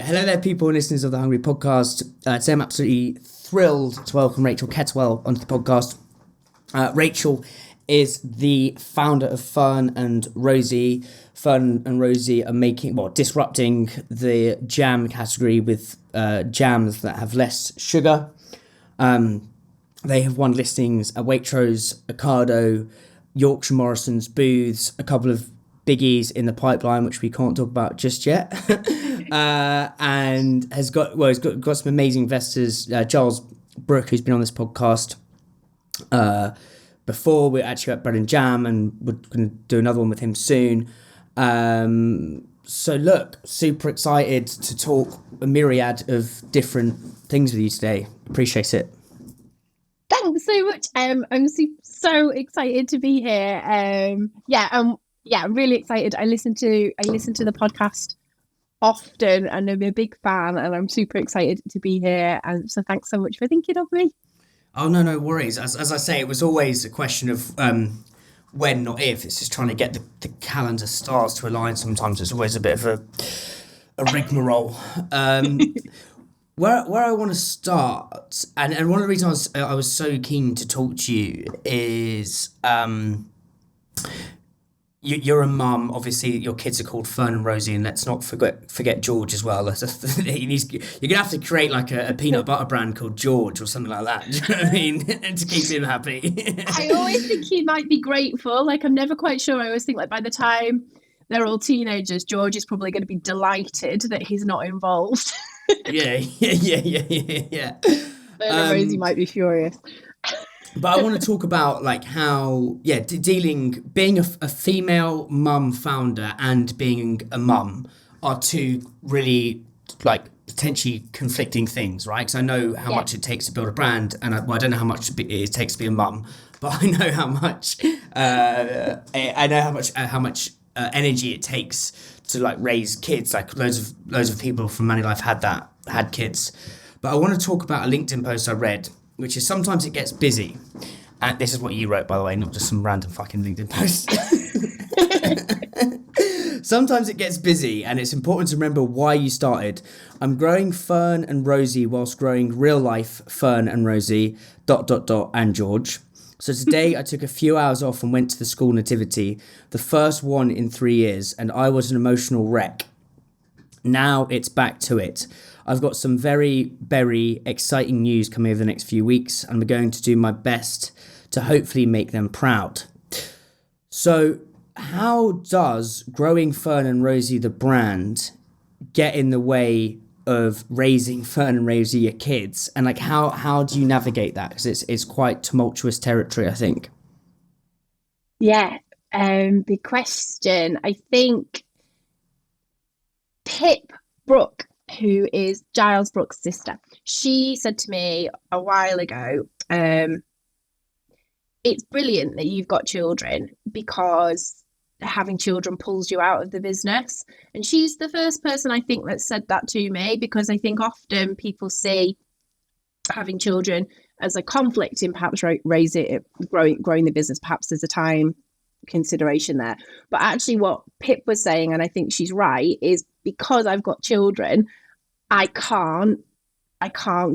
Hello there, people and listeners of the Hungry Podcast. Today I'm absolutely thrilled to welcome Rachel Kettlewell onto the podcast. Rachel is the founder of Fearne and Rosie. Fearne and Rosie are disrupting the jam category with jams that have less sugar. They have won listings at Waitrose, Ocado, Yorkshire Morrison's booths, a couple of biggies in the pipeline, which we can't talk about just yet. And has got some amazing investors. Giles, Brook, who's been on this podcast before. We're actually at Bread and Jam, and we're going to do another one with him soon. So look, super excited to talk a myriad of different things with you today. Appreciate it. Thanks so much. I'm so excited to be here. I'm really excited. I listen to the podcast often, and I'm a big fan, and I'm super excited to be here. And so thanks so much for thinking of me. Oh, no worries. As I say, it was always a question of when, not if. It's just trying to get the calendar stars to align. Sometimes it's always a bit of a rigmarole. Where I want to start, and one of the reasons I was so keen to talk to you is you're a mum. Obviously, your kids are called Fearne and Rosie, and let's not forget George as well. You're gonna have to create like a peanut butter brand called George or something like that. Do you know what I mean? To keep him happy. I always think he might be grateful. Like, I'm never quite sure. I always think, like, by the time they're all teenagers, George is probably going to be delighted that he's not involved. Yeah. Fearne and Rosie might be furious. But I want to talk about like how, being a female mum founder and being a mum are two really like potentially conflicting things, right? Because I know how much it takes to build a brand, and I don't know how much it takes to be a mum, but I know how much how much energy it takes to like raise kids. Like loads of people from Money Life had kids. But I want to talk about a LinkedIn post I read, which is sometimes it gets busy. And this is what you wrote, by the way, not just some random fucking LinkedIn post. Sometimes it gets busy, and it's important to remember why you started. I'm growing Fearne and Rosie whilst growing real life Fearne and Rosie, ... and George. So today I took a few hours off and went to the school nativity, the first one in 3 years, and I was an emotional wreck. Now it's back to it. I've got some very, very exciting news coming over the next few weeks, and I'm going to do my best to hopefully make them proud. So how does growing Fearne and Rosie, the brand, get in the way of raising Fearne and Rosie, your kids? And like, how do you navigate that? Because it's quite tumultuous territory, I think. Yeah, big question. I think Brooke, who is Giles Brook's sister, she said to me a while ago, it's brilliant that you've got children because having children pulls you out of the business. And she's the first person I think that said that to me, because I think often people see having children as a conflict in perhaps growing the business. Perhaps there's a time consideration there. But actually what Pip was saying, and I think she's right, is because I've got children, I can't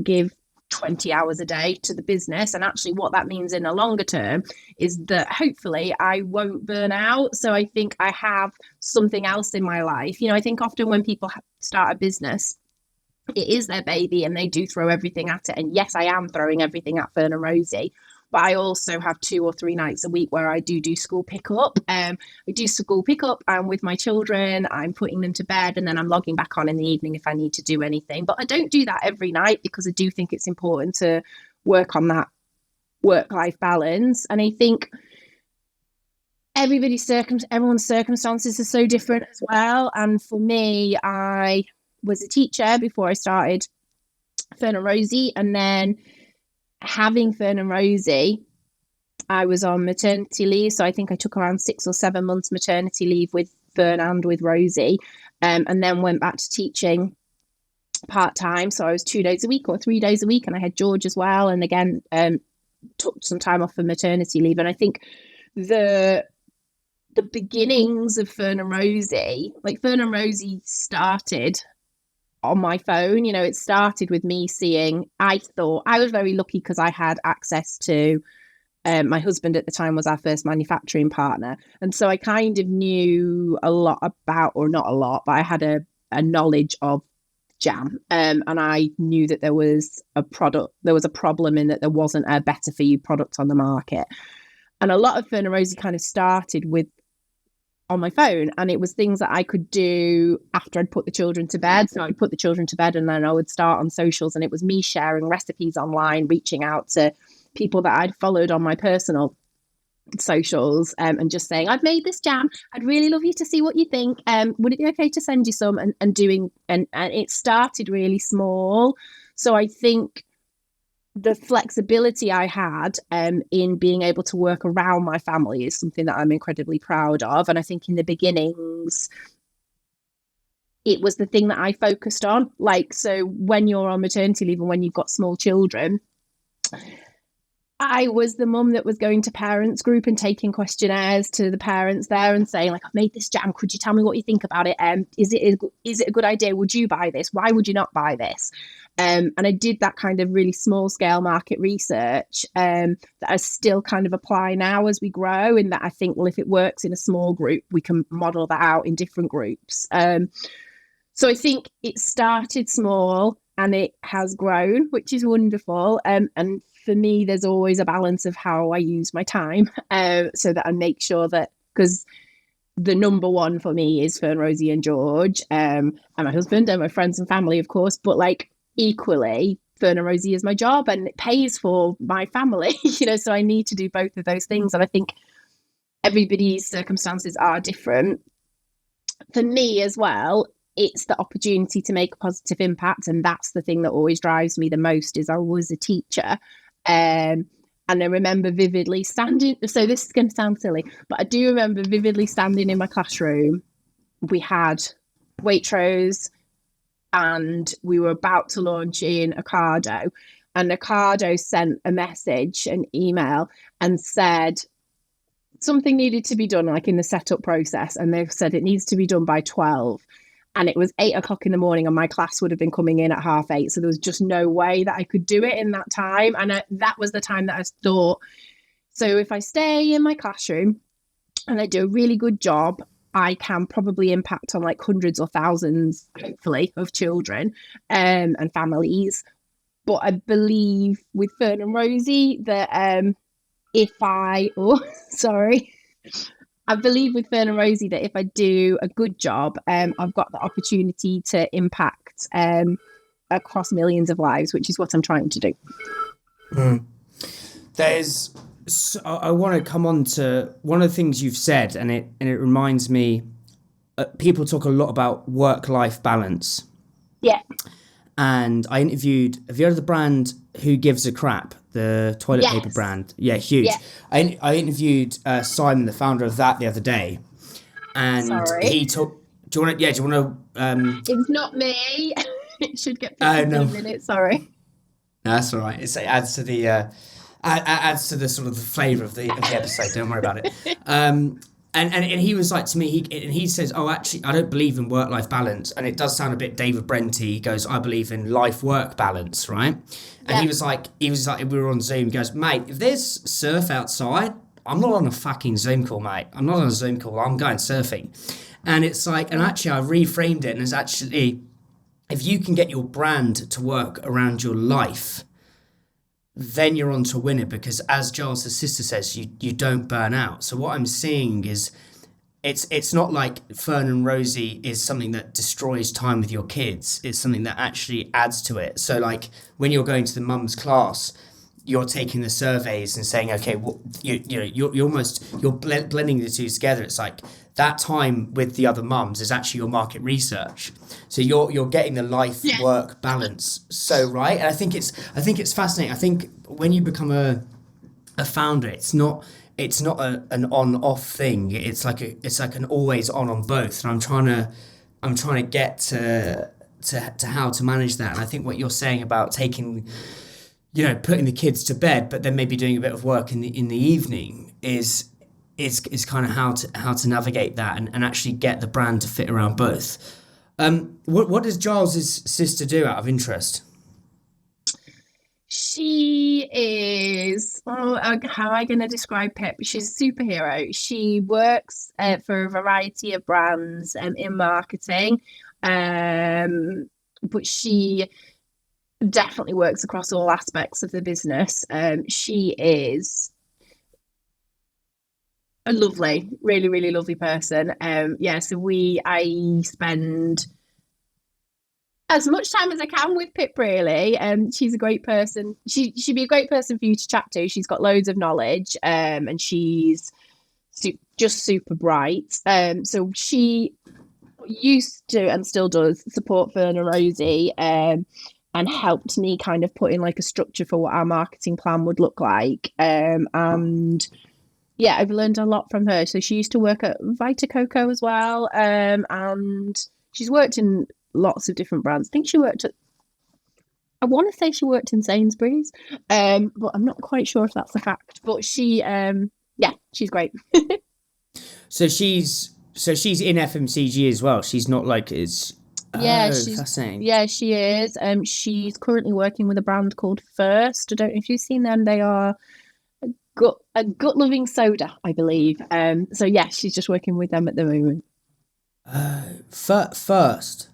give 20 hours a day to the business. And actually what that means in a longer term is that hopefully I won't burn out. So I think I have something else in my life. You know, I think often when people start a business, it is their baby and they do throw everything at it. And yes, I am throwing everything at Fearne and Rosie, but I also have 2 or 3 nights a week where I do school pickup. I do school pickup, and with my children, I'm putting them to bed, and then I'm logging back on in the evening if I need to do anything. But I don't do that every night because I do think it's important to work on that work-life balance. And I think everyone's circumstances are so different as well. And for me, I was a teacher before I started Fearne and Rosie, and then having Fearne and Rosie, I was on maternity leave. So I think I took around 6 or 7 months maternity leave with Fearne and with Rosie, and then went back to teaching part-time. So I was 2 days a week or 3 days a week, and I had George as well. And again, took some time off for maternity leave. And I think the beginnings of Fearne and Rosie, like Fearne and Rosie started on my phone. You know, it started with me seeing, I thought I was very lucky because I had access to, my husband at the time was our first manufacturing partner. And so I kind of knew a lot about, or not a lot, but I had a knowledge of jam. And I knew that there was a problem in that there wasn't a better for you product on the market. And a lot of Fearne Rosie kind of started with on my phone, and it was things that I could do after I'd put the children to bed. So I'd put the children to bed and then I would start on socials, and it was me sharing recipes online, reaching out to people that I'd followed on my personal socials, and just saying, I've made this jam, I'd really love you to see what you think, would it be okay to send you some, and it started really small. So I think the flexibility I had in being able to work around my family is something that I'm incredibly proud of. And I think in the beginnings, it was the thing that I focused on. Like, so when you're on maternity leave and when you've got small children, I was the mum that was going to parents group and taking questionnaires to the parents there and saying, like, I've made this jam, could you tell me what you think about it? Is it a good idea? Would you buy this? Why would you not buy this? And I did that kind of really small scale market research that I still kind of apply now as we grow, in that I think, well, if it works in a small group, we can model that out in different groups. So I think it started small and it has grown, which is wonderful. And for me, there's always a balance of how I use my time, so that I make sure that, because the number one for me is Fearne Rosie and George, and my husband and my friends and family, of course, but like equally, Fearne Rosie is my job and it pays for my family, you know, so I need to do both of those things. And I think everybody's circumstances are different. For me as well, it's the opportunity to make a positive impact. And that's the thing that always drives me the most, is I was a teacher. And I remember vividly standing, so this is going to sound silly, but I do remember vividly standing in my classroom. We had Waitrose and we were about to launch in Ocado, and Ocado sent a message, an email, and said something needed to be done, like in the setup process. And they said it needs to be done by 12. And it was 8 o'clock in the morning and my class would have been coming in at 8:30. So there was just no way that I could do it in that time. And that was the time that I thought, so if I stay in my classroom and I do a really good job, I can probably impact on like hundreds or thousands, hopefully, of children and families. But I believe with Fearne Rosie that I believe with Fearne Rosie that if I do a good job, I've got the opportunity to impact across millions of lives, which is what I'm trying to do. I want to come on to one of the things you've said, and it reminds me, people talk a lot about work-life balance. Yeah. And I interviewed, have you heard of the brand Who Gives a Crap, the toilet paper brand? Yeah, huge. Yeah. I interviewed Simon, the founder of that, the other day, and he talked. Do you want to? It's not me. It should get 15 minutes. Sorry. No, that's all right. It adds to the adds to the sort of the flavour of the episode. Don't worry about it. And he was like to me, he says, oh, actually, I don't believe in work-life balance. And it does sound a bit David Brenty. He goes, I believe in life-work balance, right? And he was like, we were on Zoom. He goes, mate, if there's surf outside, I'm not on a fucking Zoom call, mate. I'm not on a Zoom call. I'm going surfing. And it's like, and actually I reframed it. And it's actually, if you can get your brand to work around your life, then you're on to win it, because as Giles' sister says, you don't burn out. So what I'm seeing is it's not like Fearne Rosie is something that destroys time with your kids. It's something that actually adds to it. So like when you're going to the mum's class, you're taking the surveys and saying, okay, well, you're blending the two together. It's like that time with the other mums is actually your market research. So you're getting the life work balance so right. And I think it's fascinating. I think when you become a founder, it's not an on off thing. It's like an always on both. And I'm trying to get to how to manage that. And I think what you're saying about taking, putting the kids to bed, but then maybe doing a bit of work in the evening is kind of how to navigate that and actually get the brand to fit around both. What does Giles's sister do out of interest? She is, how am I going to describe Pip? She's a superhero. She works for a variety of brands in marketing, but she definitely works across all aspects of the business. She is a lovely, really, really lovely person. Yeah, so I spend as much time as I can with Pip, really. She's a great person. She'd be a great person for you to chat to. She's got loads of knowledge, and she's just super bright. So she used to and still does support Fearne Rosie, and helped me kind of put in like a structure for what our marketing plan would look like. And yeah, I've learned a lot from her. So she used to work at Vita Coco as well, and she's worked in lots of different brands. I think she worked at, I want to say she worked in Sainsbury's, but I'm not quite sure if that's a fact. But she, yeah, she's great. So she's in FMCG as well. She's not like it's. Yeah, she's fascinating. Yeah, she is. She's currently working with a brand called First. I don't know if you've seen them. They are a gut loving soda, I believe. So yeah, she's just working with them at the moment. First.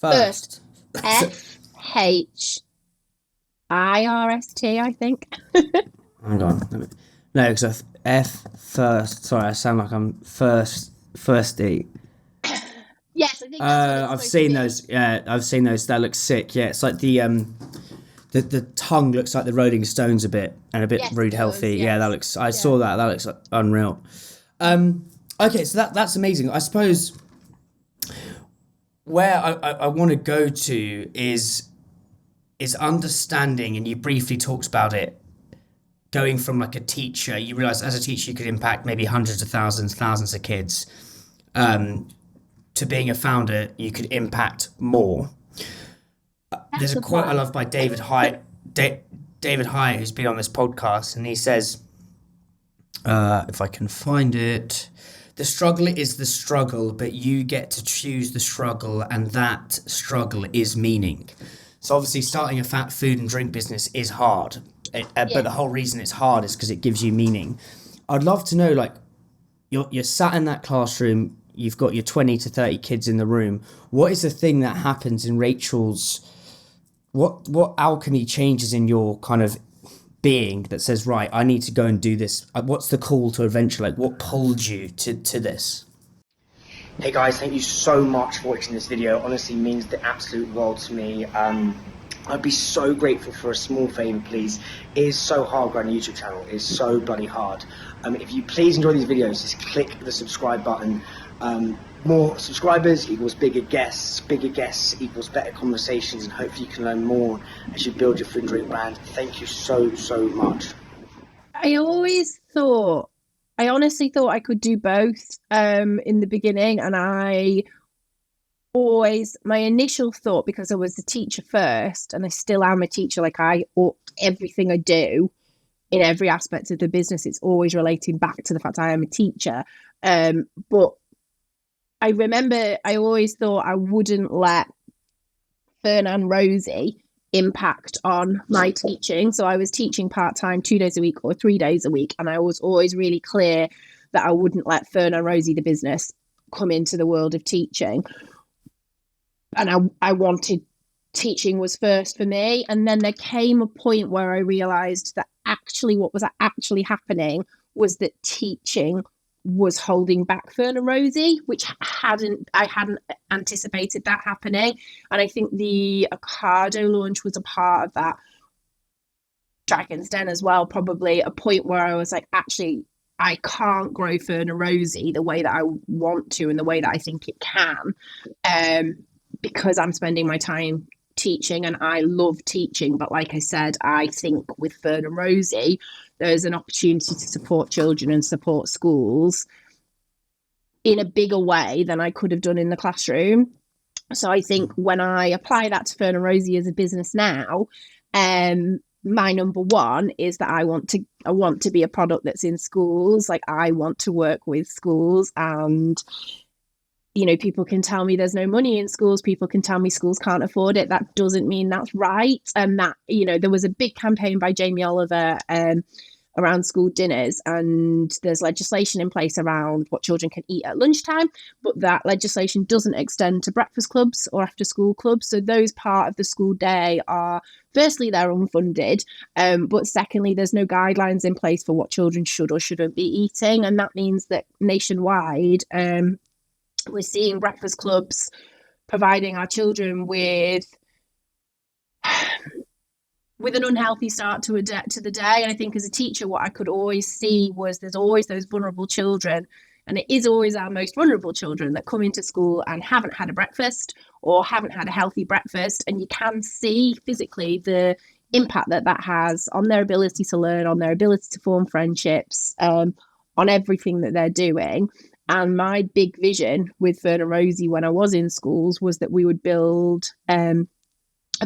FHIRST, I think. Hang on. No, because F first. Sorry, I sound like I'm thirsty. Yes, I think that's I've seen those. Yeah, I've seen those. That looks sick. Yeah, it's like the tongue looks like the Rolling Stones a bit, and a bit rude healthy. Yes. Yeah, that looks. I saw that. That looks like unreal. Okay, so that's amazing. I suppose where I want to go to is understanding, and you briefly talked about it. Going from like a teacher, you realise as a teacher you could impact maybe hundreds of thousands of kids. To being a founder, you could impact more. There's a quote I love by David Hyatt, who's been on this podcast, and he says, if I can find it, the struggle is the struggle, but you get to choose the struggle, and that struggle is meaning. So obviously starting a food and drink business is hard, but the whole reason it's hard is because it gives you meaning. I'd love to know, like, you're sat in that classroom, you've got your 20 to 30 kids in the room. What is the thing that happens in Rachel's, what alchemy changes in your kind of being that says, right, I need to go and do this? What's the call to adventure? Like, what pulled you to this? Hey guys, thank you so much for watching this video. Honestly, means the absolute world to me. I'd be so grateful for a small favour, please. It is so hard growing a YouTube channel. It is so bloody hard. If you please enjoy these videos, just click the subscribe button. More subscribers equals bigger guests equals better conversations, and hopefully you can learn more as you build your food and drink brand. Thank you so much. I honestly thought I could do both in the beginning, and my initial thought, because I was a teacher first and I still am a teacher, like everything I do in every aspect of the business, it's always relating back to the fact I am a teacher. But I remember I always thought I wouldn't let Fearne Rosie impact on my teaching. So I was teaching part-time 2 days a week or 3 days a week. And I was always really clear that I wouldn't let Fearne Rosie, the business, come into the world of teaching. And I wanted teaching was first for me. And then there came a point where I realised that actually what was actually happening was that teaching was holding back Fearne Rosie, which I hadn't anticipated that happening. And I think the Ocado launch was a part of that. Dragon's Den as well, probably a point where I was like, actually, I can't grow Fearne Rosie the way that I want to and the way that I think it can, because I'm spending my time teaching, and I love teaching. But like I said, I think with Fearne Rosie, there's an opportunity to support children and support schools in a bigger way than I could have done in the classroom. So I think when I apply that to Fearne Rosie as a business now, my number one is that I want to be a product that's in schools. Like, I want to work with schools, and people can tell me there's no money in schools. People can tell me schools can't afford it. That doesn't mean that's right. And that, there was a big campaign by Jamie Oliver around school dinners, and there's legislation in place around what children can eat at lunchtime, but that legislation doesn't extend to breakfast clubs or after school clubs. So those part of the school day are, firstly, they're unfunded, but secondly, there's no guidelines in place for what children should or shouldn't be eating. And that means that nationwide, we're seeing breakfast clubs providing our children with an unhealthy start to the day. And I think as a teacher, what I could always see was there's always those vulnerable children, and it is always our most vulnerable children that come into school and haven't had a breakfast or haven't had a healthy breakfast. And you can see physically the impact that has on their ability to learn, on their ability to form friendships, on everything that they're doing. And my big vision with Fearne Rosie when I was in schools was that we would build a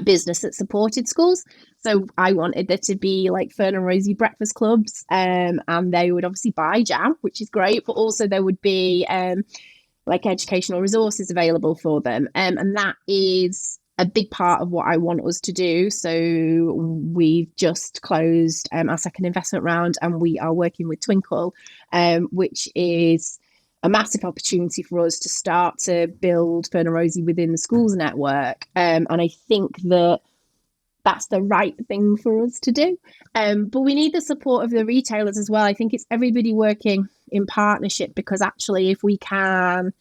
business that supported schools. So I wanted there to be like Fearne Rosie breakfast clubs, and they would obviously buy jam, which is great, but also there would be like educational resources available for them. And that is a big part of what I want us to do. So we've just closed our second investment round, and we are working with Twinkle, which is a massive opportunity for us to start to build Fearne Rosie within the schools network. And I think that that's the right thing for us to do. But we need the support of the retailers as well. I think it's everybody working in partnership, because actually if we can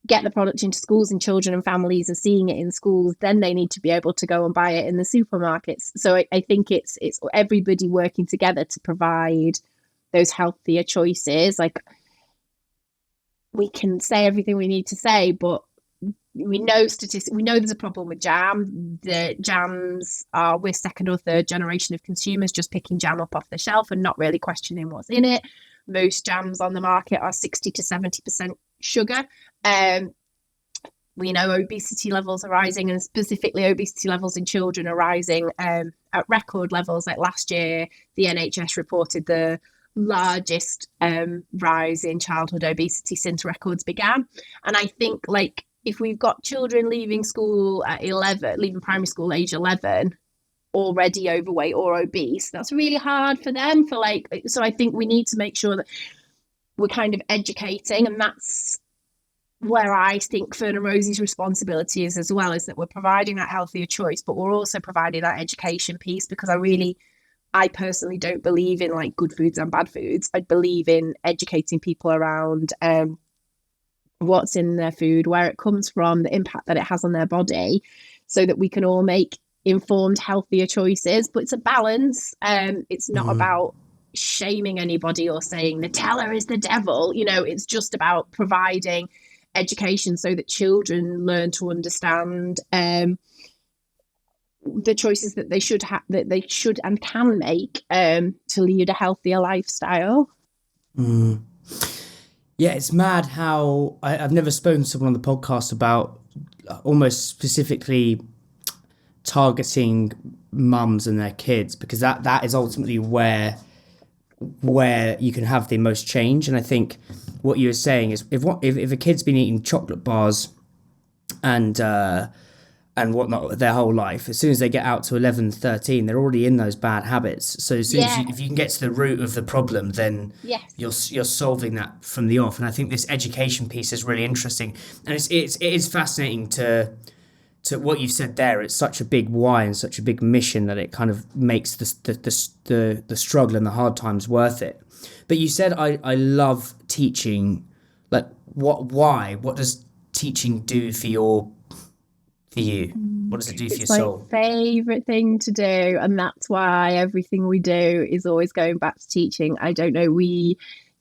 get the product into schools and children and families are seeing it in schools, then they need to be able to go and buy it in the supermarkets. So I think it's everybody working together to provide those healthier choices. Like, we can say everything we need to say, but we know we know there's a problem with jam. The jams we're second or third generation of consumers just picking jam up off the shelf and not really questioning what's in it. Most jams on the market are 60 to 70% sugar. We know obesity levels are rising, and specifically obesity levels in children are rising at record levels. Like last year, the NHS reported the largest rise in childhood obesity since records began. And I think, like, if we've got children leaving school at 11, leaving primary school age 11, already overweight or obese, that's really hard for them. So I think we need to make sure that we're kind of educating, and that's where I think Fearne Rosie's responsibility is as well, is that we're providing that healthier choice, but we're also providing that education piece, because I personally don't believe in like good foods and bad foods. I believe in educating people around what's in their food, where it comes from, the impact that it has on their body, so that we can all make informed, healthier choices. But it's a balance. It's not about shaming anybody or saying Nutella is the devil. It's just about providing education so that children learn to understand the choices that they should and can make to lead a healthier lifestyle. Yeah, it's mad how I've never spoken to someone on the podcast about almost specifically targeting mums and their kids, because that is ultimately where you can have the most change. And I think what you were saying is if a kid's been eating chocolate bars and whatnot their whole life, as soon as they get out to 11, 13, they're already in those bad habits. So as soon as if you can get to the root of the problem, then you're solving that from the off. And I think this education piece is really interesting, and it is fascinating to what you've said there. It's such a big why and such a big mission that it kind of makes the struggle and the hard times worth it. But you said I love teaching. Like, why? What does teaching do for you? What does it do for your soul? It's my favourite thing to do, and that's why everything we do is always going back to teaching. I don't know,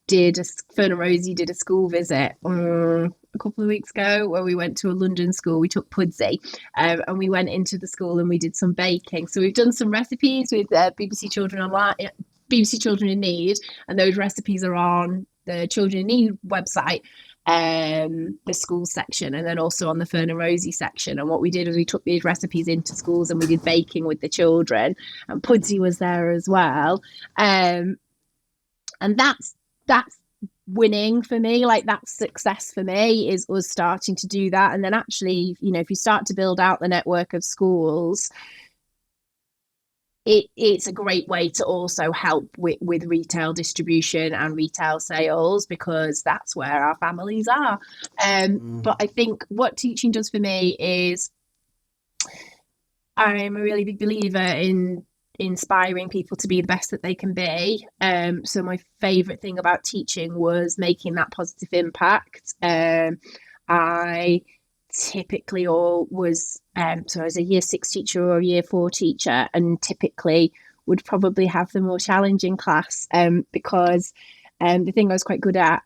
Fearne Rosie did a school visit a couple of weeks ago where we went to a London school. We took Pudgy and we went into the school and we did some baking. So we've done some recipes with BBC Children in Need, and those recipes are on the Children in Need website, the school section, and then also on the Fearne Rosie section. And what we did was we took these recipes into schools and we did baking with the children, and Pudgy was there as well. And that's winning for me. Like, that's success for me, is us starting to do that. And then actually, you know, if you start to build out the network of schools, it's a great way to also help with retail distribution and retail sales, because that's where our families are. But I think what teaching does for me is, I'm a really big believer in inspiring people to be the best that they can be. So my favourite thing about teaching was making that positive impact. I typically was so I was a year 6 teacher or a year 4 teacher, and typically would probably have the more challenging class, because the thing I was quite good at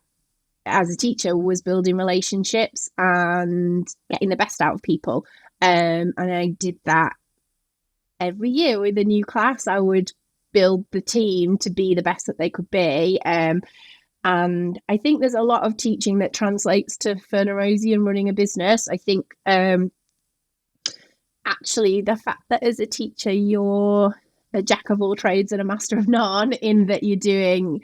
as a teacher was building relationships and getting the best out of people. And I did that every year with a new class. I would build the team to be the best that they could be. And I think there's a lot of teaching that translates to Fearne Rosie and running a business. I think actually the fact that as a teacher you're a jack of all trades and a master of none, in that you're doing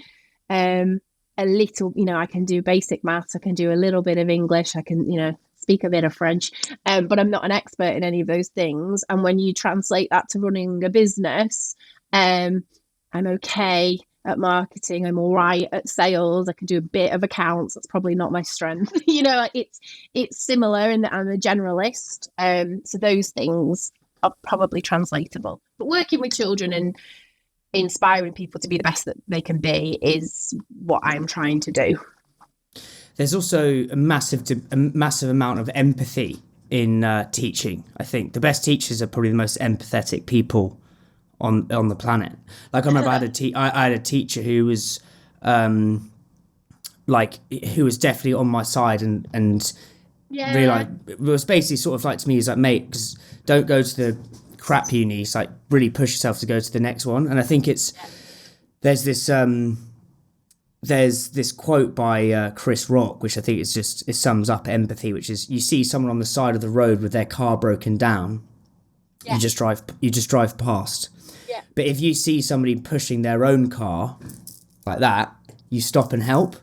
a little, you know, I can do basic maths, I can do a little bit of English, I can, you know, speak a bit of French, but I'm not an expert in any of those things. And when you translate that to running a business, I'm okay at marketing, I'm all right at sales, I can do a bit of accounts, that's probably not my strength. You know, it's similar in that I'm a generalist, so those things are probably translatable. But working with children and inspiring people to be the best that they can be is what I'm trying to do. There's also a massive amount of empathy in teaching. I think the best teachers are probably the most empathetic people on the planet. Like, I remember I had a teacher who was who was definitely on my side and realized, it was basically sort of like, to me, he's like, mate, because don't go to the crap uni, it's like really push yourself to go to the next one. And I think there's this quote by Chris Rock, which I think it sums up empathy, which is, you see someone on the side of the road with their car broken down, you just drive past. But if you see somebody pushing their own car like that, you stop and help.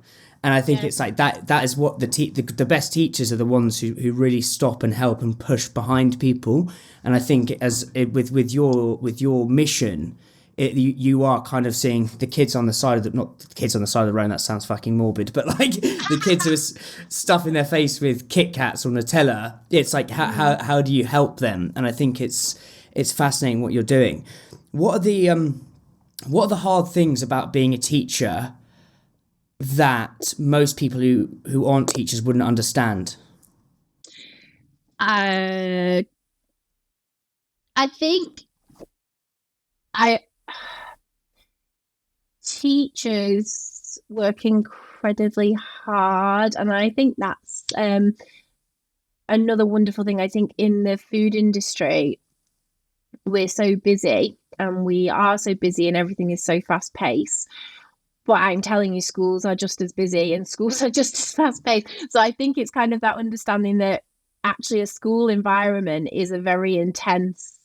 And I think it's like that is what the best teachers are, the ones who really stop and help and push behind people. And I think with your mission, you are kind of seeing the kids on the side of not the kids on the side of the road, that sounds fucking morbid, but like the kids who are stuffing their face with Kit Kats or Nutella. It's like, how do you help them? And I think it's fascinating what you're doing. What are the hard things about being a teacher that most people who aren't teachers wouldn't understand? I think teachers work incredibly hard, and I think that's another wonderful thing. I think in the food industry, we're so busy, and we are so busy, and everything is so fast paced. But I'm telling you, schools are just as busy and schools are just as fast paced. So I think it's kind of that understanding that actually a school environment is a very intense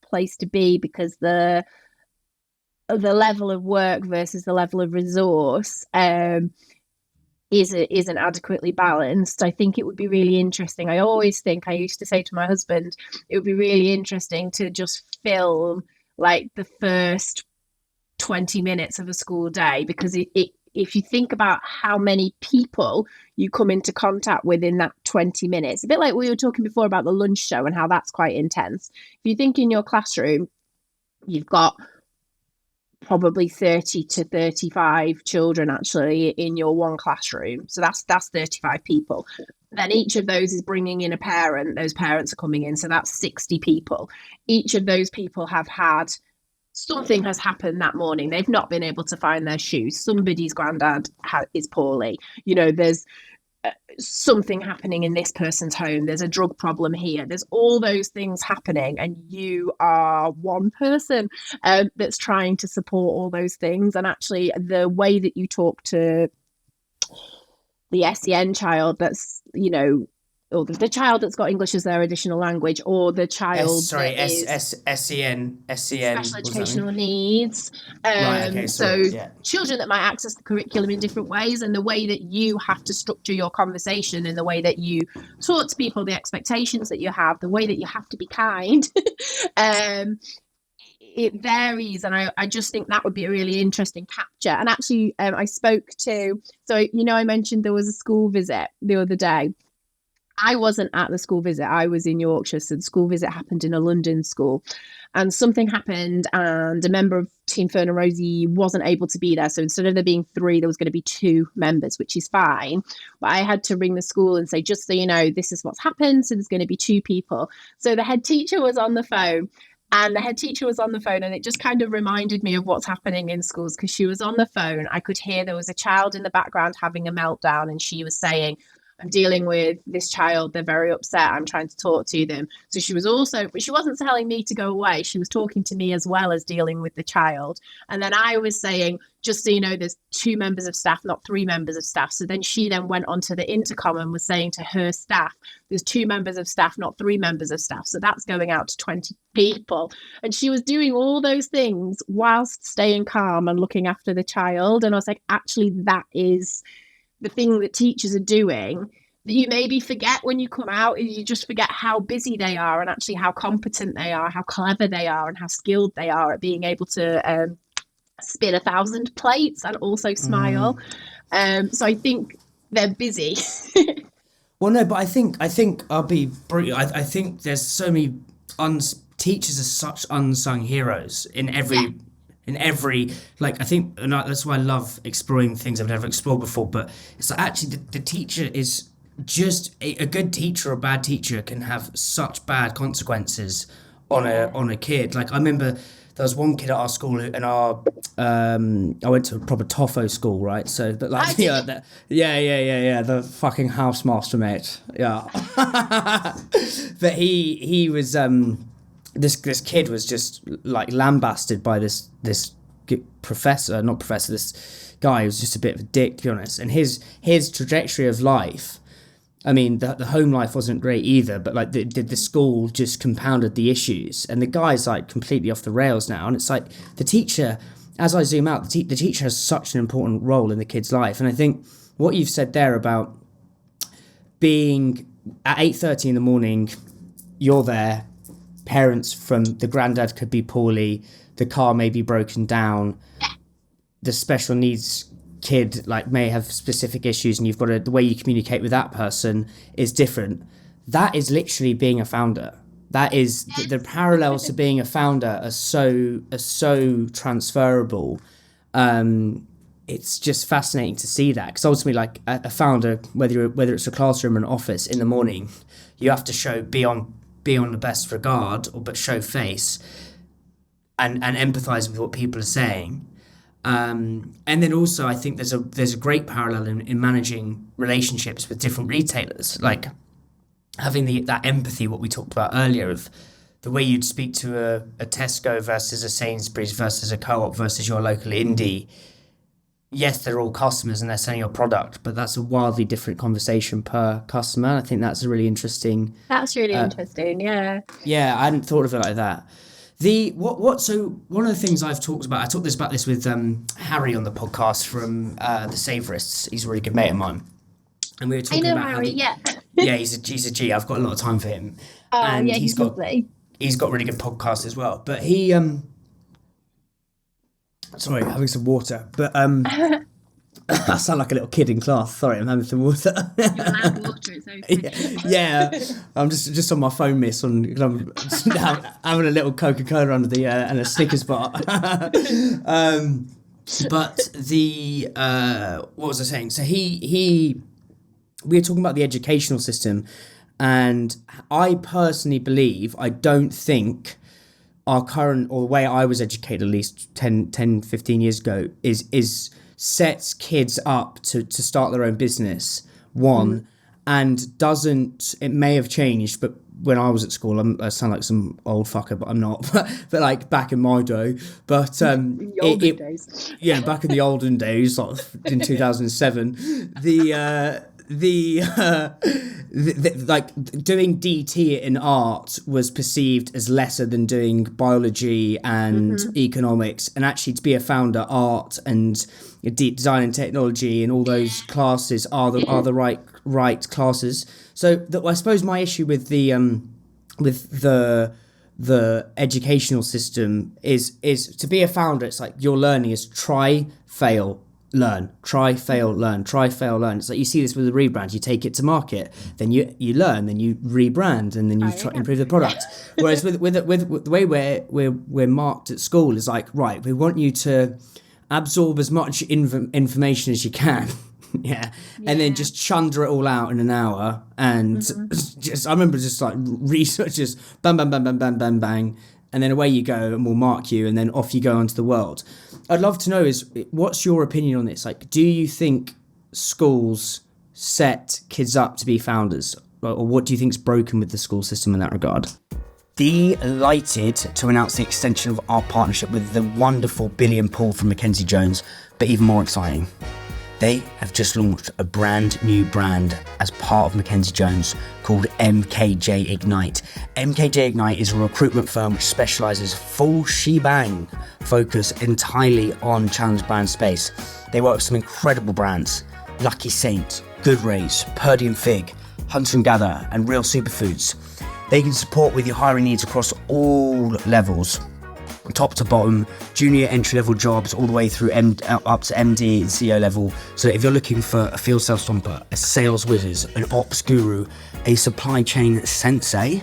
place to be, because the level of work versus the level of resource isn't adequately balanced. I think it would be really interesting. I used to say to my husband, it would be really interesting to just film like the first 20 minutes of a school day, because if you think about how many people you come into contact with in that 20 minutes, a bit like we were talking before about the lunch show and how that's quite intense. If you think in your classroom, you've got probably 30 to 35 children actually in your one classroom. So that's 35 people. Then each of those is bringing in a parent. Those parents are coming in. So that's 60 people. Each of those people have had something has happened that morning. They've not been able to find their shoes. Somebody's granddad is poorly. You know, there's something happening in this person's home. There's a drug problem here. There's all those things happening, and you are one person that's trying to support all those things. And actually, the way that you talk to the SEN child that's, you know, or the child that's got English as their additional language, or the child SEN, special educational needs. Right, okay, so yeah. children that might access the curriculum in different ways, and the way that you have to structure your conversation, and the way that you talk to people, the expectations that you have, the way that you have to be kind. It varies, and I just think that would be a really interesting capture. And actually, I spoke to, so I mentioned there was a school visit the other day. I wasn't at the school visit. I was in Yorkshire, so the school visit happened in a London school, and something happened, and a member of Team Fearne Rosie wasn't able to be there. So instead of there being 3, there was going to be 2 members, which is fine. But I had to ring the school and say, just so you know, this is what's happened. So there's going to be 2 people. So the head teacher was on the phone. And the head teacher was on the phone, and it just kind of reminded me of what's happening in schools, because she was on the phone. I could hear there was a child in the background having a meltdown, and she was saying, I'm dealing with this child. They're very upset. I'm trying to talk to them. So she was also, but she wasn't telling me to go away. She was talking to me as well as dealing with the child. And then I was saying, just so you know, there's 2 members of staff, not 3 members of staff. So then she then went onto the intercom and was saying to her staff, there's 2 members of staff, not 3 members of staff. So that's going out to 20 people. And she was doing all those things whilst staying calm and looking after the child. And I was like, actually, that is the thing that teachers are doing that you maybe forget when you come out. Is you just forget how busy they are, and actually how competent they are, how clever they are, and how skilled they are at being able to spin 1,000 plates and also smile. So I think they're busy. Well, no, but I think I'll be brutal. I think there's so many teachers are such unsung heroes in every like, I think, and that's why I love exploring things I've never explored before. But it's like, actually the teacher is just a good teacher or a bad teacher can have such bad consequences on a kid. Like, I remember there was one kid at our school, and I went to a proper toffo school, right? So, but like, the fucking housemaster, mate. Yeah. But he was this kid was just like lambasted by this this guy who was just a bit of a dick, to be honest. And his trajectory of life, I mean, the home life wasn't great either, but like the school just compounded the issues, and the guy's like completely off the rails now. And it's like the teacher, as I zoom out, the teacher has such an important role in the kid's life. And I think what you've said there about being at 8:30 in the morning, you're there, parents from the granddad could be poorly, the car may be broken down, the special needs kid like may have specific issues, and you've got to, the way you communicate with that person is different. That is literally being a founder. That is the parallels to being a founder are so transferable. It's just fascinating to see that, because ultimately, like a founder, whether it's a classroom or an office, in the morning, you have to be on the best regard, but show face and empathise with what people are saying. And then also, I think there's a great parallel in managing relationships with different retailers, like having that empathy, what we talked about earlier, of the way you'd speak to a Tesco versus a Sainsbury's versus a CoOp versus your local indie. Yes, they're all customers and they're selling your product, but that's a wildly different conversation per customer. I think that's a really interesting. That's really interesting, yeah. Yeah, I hadn't thought of it like that. So one of the things I talked about this with Harry on the podcast from the Savourists. He's a really good mate of mine, and we were talking about Harry, yeah, he's a G. I've got a lot of time for him. And yeah, he's lovely. He's got a really good podcast as well. But he sorry, having some water. But I sound like a little kid in class. Sorry, I'm having some water. You're allowed water, it's okay. Yeah, I'm just on my phone, miss. I'm having a little Coca-Cola under the and a Snickers bar. But what was I saying? So we were talking about the educational system, and I personally believe, I don't think our current, or the way I was educated at least 10, 15 years ago, is sets kids up to start their own business, and doesn't, it may have changed, but when I was at school, I sound like some old fucker, but I'm not, but like back in my day, but the olden days. Yeah, back in the olden days, like in 2007, like doing DT in art was perceived as lesser than doing biology and economics, and actually to be a founder, art and design and technology and all those classes are the right classes. So I suppose my issue with the educational system is to be a founder, it's like your learning is try, fail, learn, try, fail, learn, try, fail, learn. It's like you see this with a rebrand. You take it to market, then you learn, then you rebrand, and then you try improve the product. Whereas with the way we're marked at school is like, right, we want you to absorb as much information as you can. And then just chunder it all out in an hour, and I remember just like research, just bang, bang, bang, bang, bang, bang, bang, and then away you go, and we'll mark you, and then off you go onto the world. I'd love to know what's your opinion on this? Like, do you think schools set kids up to be founders, or what do you think's broken with the school system in that regard? Delighted to announce the extension of our partnership with the wonderful Billy and Paul from Mackenzie Jones, but even more exciting, they have just launched a brand new brand as part of Mackenzie Jones called MKJ Ignite. MKJ Ignite is a recruitment firm which specialises full shebang, focus entirely on challenge brand space. They work with some incredible brands: Lucky Saint, Goodrays, Purdy and Fig, Hunter and Gather, and Real Superfoods. They can support with your hiring needs across all levels, top to bottom, junior entry-level jobs, all the way through up to MD and CEO level. So if you're looking for a field sales stomper, a sales wizard, an ops guru, a supply chain sensei,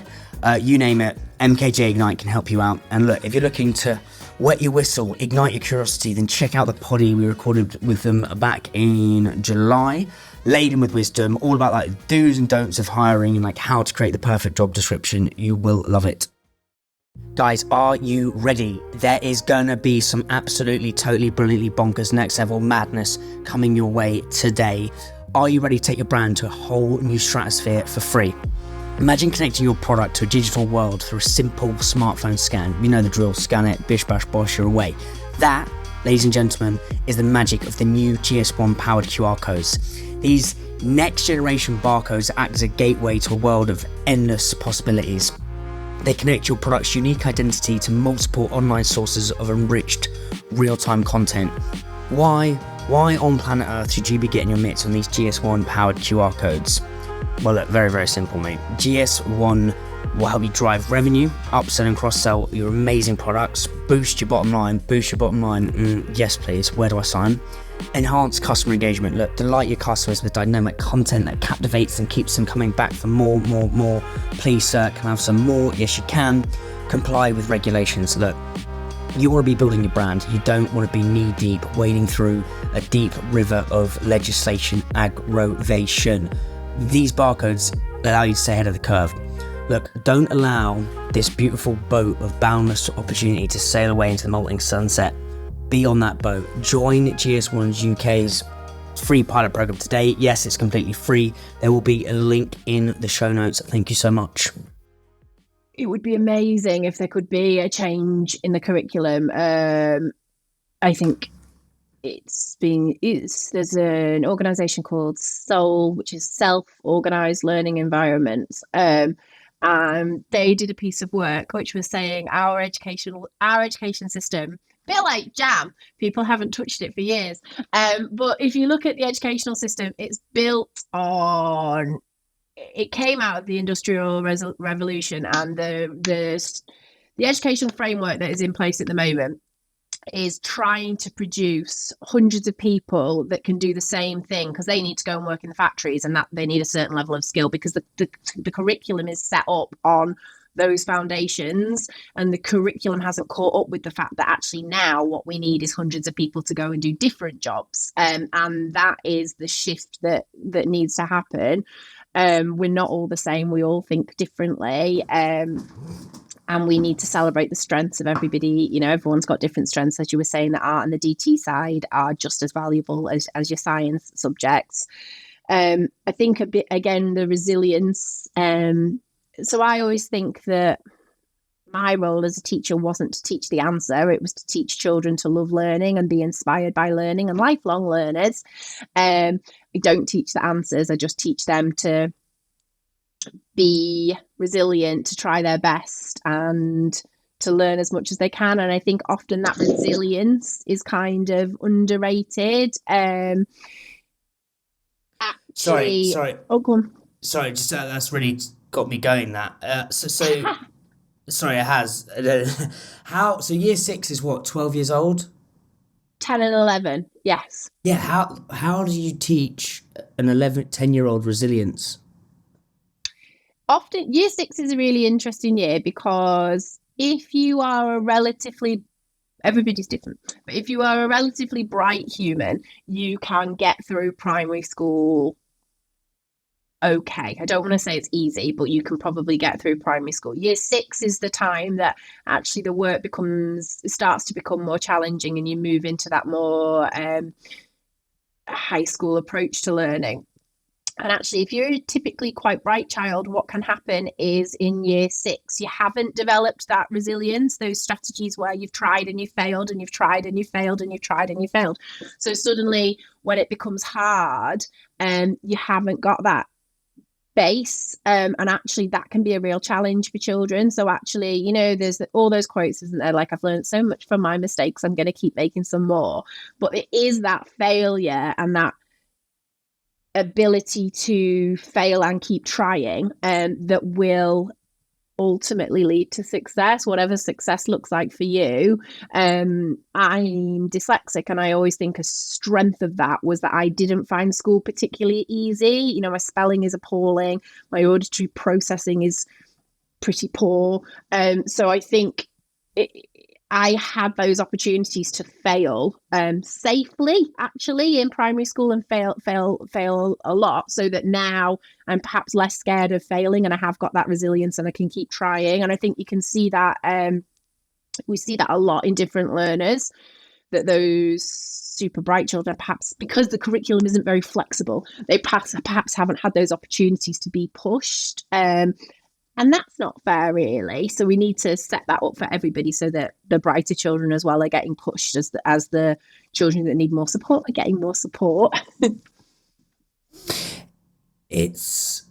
you name it, MKJ Ignite can help you out. And look, if you're looking to wet your whistle, ignite your curiosity, then check out the Pudgy we recorded with them back in July, laden with wisdom, all about like do's and don'ts of hiring and like how to create the perfect job description. You will love it. Guys, are you ready? There is gonna be some absolutely, totally, brilliantly bonkers next level madness coming your way today. Are you ready to take your brand to a whole new stratosphere for free? Imagine connecting your product to a digital world through a simple smartphone scan. You know the drill, scan it, bish bash bosh, you're away. That, ladies and gentlemen, is the magic of the new GS1 powered QR codes. These next generation barcodes act as a gateway to a world of endless possibilities. They connect your product's unique identity to multiple online sources of enriched real-time content. Why on planet Earth should you be getting your mitts on these GS1 powered QR codes? Well, look, very, very simple, mate. GS1 will help you drive revenue, upsell and cross-sell your amazing products, boost your bottom line. Yes, please. Where do I sign? Enhance customer engagement. Look, delight your customers with dynamic content that captivates and keeps them coming back for more. Please, sir, can I have some more? Yes, you can. Comply with regulations. Look, you want to be building your brand. You don't want to be knee-deep, wading through a deep river of legislation aggravation. These barcodes allow you to stay ahead of the curve. Look, don't allow this beautiful boat of boundless opportunity to sail away into the molting sunset. Be on that boat. Join GS1's UK's free pilot program today. Yes, it's completely free. There will be a link in the show notes. Thank you so much. It would be amazing if there could be a change in the curriculum. I think there's an organisation called SOUL, which is Self-Organised Learning Environments. And they did a piece of work which was saying our education system, a bit like JAM, people haven't touched it for years. But if you look at the educational system, it's built on, it came out of the Industrial Revolution, and the educational framework that is in place at the moment is trying to produce hundreds of people that can do the same thing, because they need to go and work in the factories, and that they need a certain level of skill, because the curriculum is set up on those foundations, and the curriculum hasn't caught up with the fact that actually now what we need is hundreds of people to go and do different jobs, and that is the shift that needs to happen. We're not all the same, we all think differently, and we need to celebrate the strengths of everybody. You know, everyone's got different strengths. As you were saying, the art and the DT side are just as valuable as your science subjects. I think a bit, again, the resilience. So I always think that my role as a teacher wasn't to teach the answer. It was to teach children to love learning and be inspired by learning, and lifelong learners. I don't teach the answers. I just teach them to be resilient, to try their best, and to learn as much as they can. And I think often that resilience is kind of underrated. Sorry. Oh, go on. Sorry, just that's really got me going. That so sorry, it has. How? So year 6 is what, 12 years old? 10 and 11, yes. Yeah. How do you teach an 10-year-old resilience? Often, year 6 is a really interesting year because if you are everybody's different, but if you are a relatively bright human, you can get through primary school okay. I don't want to say it's easy, but you can probably get through primary school. Year 6 is the time that actually the work starts to become more challenging, and you move into that more high school approach to learning. And actually, if you're a typically quite bright child, what can happen is in year 6, you haven't developed that resilience, those strategies where you've tried and you've failed, and you've tried and you've failed, and you've tried and you've failed. So suddenly when it becomes hard, you haven't got that base, and actually that can be a real challenge for children. So actually, you know, there's all those quotes, isn't there, like, I've learned so much from my mistakes, I'm going to keep making some more. But it is that failure and that ability to fail and keep trying that will ultimately lead to success, whatever success looks like for you. I'm dyslexic, and I always think a strength of that was that I didn't find school particularly easy. You know, my spelling is appalling, my auditory processing is pretty poor, so I think I had those opportunities to fail safely, actually, in primary school, and fail a lot, so that now I'm perhaps less scared of failing, and I have got that resilience, and I can keep trying. And I think you can see that we see that a lot in different learners, that those super bright children, perhaps because the curriculum isn't very flexible, they perhaps haven't had those opportunities to be pushed. And that's not fair, really. So we need to set that up for everybody, so that the brighter children as well are getting pushed as the children that need more support are getting more support. It's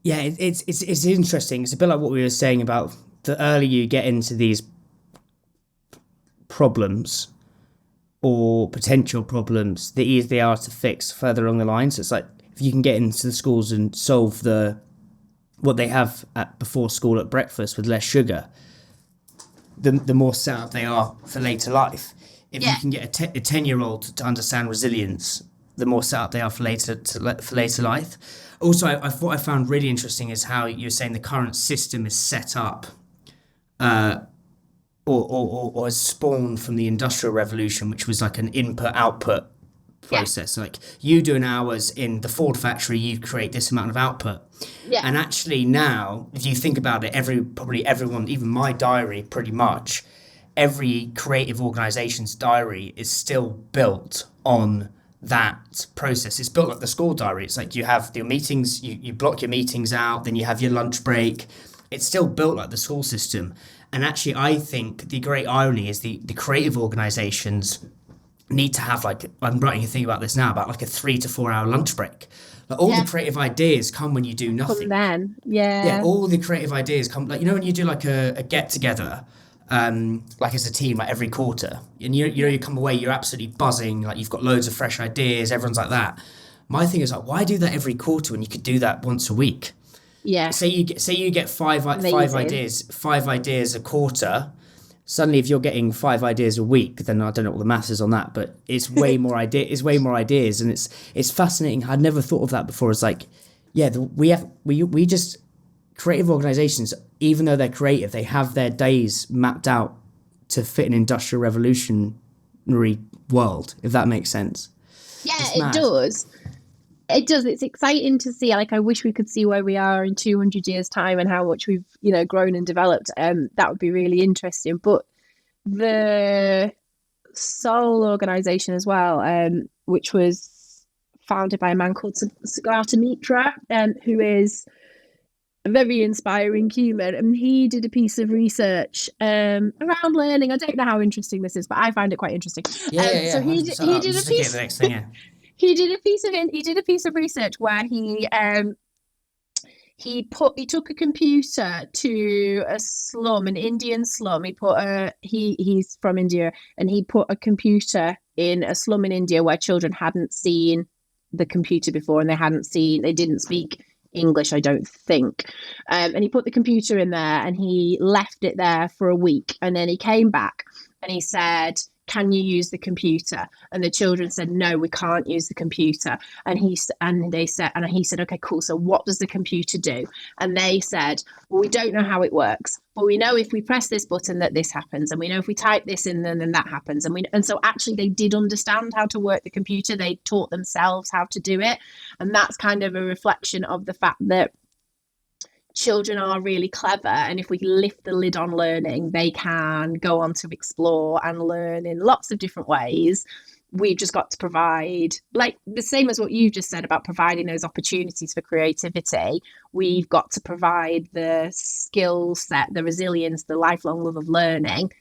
interesting. It's a bit like what we were saying about the earlier you get into these problems or potential problems, the easier they are to fix further along the line. So it's like, if you can get into the schools and solve what they have before school at breakfast with less sugar, the more set up they are for later life. If you can get a 10-year-old to understand resilience, the more set up they are for later life. Also, what I found really interesting is how you're saying the current system is set up or has spawned from the Industrial Revolution, which was like an input-output process. So like, you doing hours in the Ford factory, you create this amount of output. And actually now, if you think about it, probably everyone, even my diary, pretty much every creative organization's diary is still built on that process. It's built like the school diary. It's like, you have your meetings, you block your meetings out, then you have your lunch break. It's still built like the school system. And actually, I think the great irony is the creative organizations need to have, like, I'm writing a thing about this now, about like a 3 to 4 hour lunch break. Like, all the creative ideas come when you do nothing. All the creative ideas come, like, you know, when you do like a get together, like as a team, like every quarter, and you come away, you're absolutely buzzing, like you've got loads of fresh ideas, everyone's like that. My thing is, like, why do that every quarter when you could do that once a week? Say you get five ideas a quarter. Suddenly, if you're getting 5 ideas a week, then I don't know what the maths is on that, but it's way more ideas, and it's fascinating. I'd never thought of that before. It's like, we just, creative organizations, even though they're creative, they have their days mapped out to fit an industrial revolutionary world, if that makes sense. It does. It does. It's exciting to see. Like, I wish we could see where we are in 200 years' time and how much we've, grown and developed. That would be really interesting. But the Soul organisation as well, which was founded by a man called Siddhartha Mitra, who is a very inspiring human, and he did a piece of research around learning. I don't know how interesting this is, but I find it quite interesting. So he did a piece. He did a piece of research where he took a computer to a slum, an Indian slum. He's from India, and he put a computer in a slum in India where children hadn't seen the computer before, and they didn't speak English, I don't think. And he put the computer in there, and he left it there for a week, and then he came back and he said, "Can you use the computer?" And the children said, "No, we can't use the computer." And he said, "Okay, cool. So what does the computer do?" And they said, "Well, we don't know how it works, but we know if we press this button that this happens, and we know if we type this in, then that happens." And so actually they did understand how to work the computer. They taught themselves how to do it, and that's kind of a reflection of the fact that children are really clever, and if we lift the lid on learning, they can go on to explore and learn in lots of different ways. We've just got to provide, like the same as what you just said about providing those opportunities for creativity. We've got to provide the skill set, the resilience, the lifelong love of learning,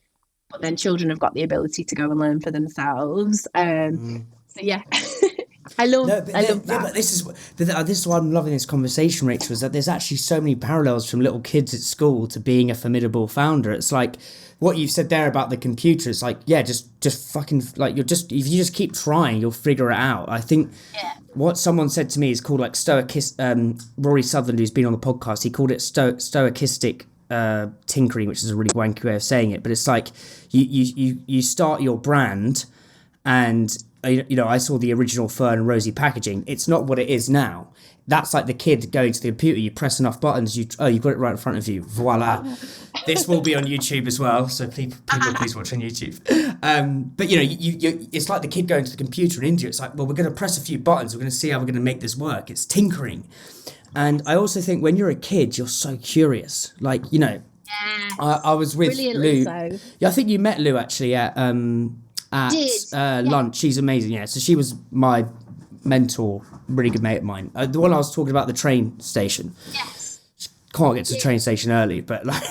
but then children have got the ability to go and learn for themselves. So yeah. I love that. Yeah, but this is why I'm loving this conversation, Rachel, is that there's actually so many parallels from little kids at school to being a formidable founder. It's like what you've said there about the computer. It's like, yeah, just fucking, like, if you just keep trying, you'll figure it out. I think what someone said to me is called like Rory Sutherland, who's been on the podcast, he called it stoicistic tinkering, which is a really wanky way of saying it. But it's like you start your brand, and I saw the original Fearne Rosie packaging. It's not what it is now. That's like the kid going to the computer. You press enough buttons. You've got it right in front of you. Voila. This will be on YouTube as well. So people please watch on YouTube. But it's like the kid going to the computer in India. It's like, well, we're going to press a few buttons. We're going to see how we're going to make this work. It's tinkering. And I also think when you're a kid, you're so curious. Like, Yes. I was with Lou. So. Yeah, I think you met Lou actually at lunch. She's amazing. Yeah, so she was my mentor, really good mate of mine. The one I was talking about, the train station. Yes. Can't get to the train station early, but like,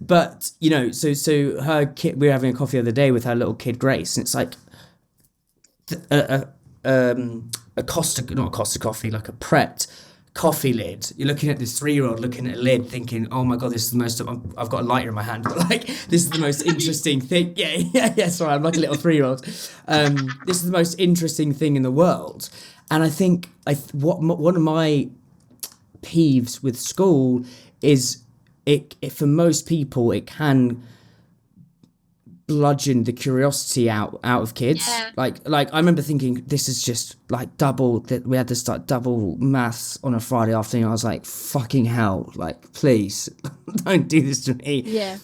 but so her kid. We were having a coffee the other day with her little kid Grace, and it's like a Costa, not a Costa coffee, like a Pret coffee lid. You're looking at this 3-year-old looking at a lid thinking, oh my god, this is the most, I've got a lighter in my hand, but like, this is the most interesting thing. Yeah, sorry, I'm like a little 3-year-old. This is the most interesting thing in the world. And I think one of my peeves with school is it for most people, it can bludgeon the curiosity out of kids. Yeah. Like I remember thinking, this is just like we had to start double maths on a Friday afternoon. I was like, fucking hell, like, please don't do this to me. Yeah.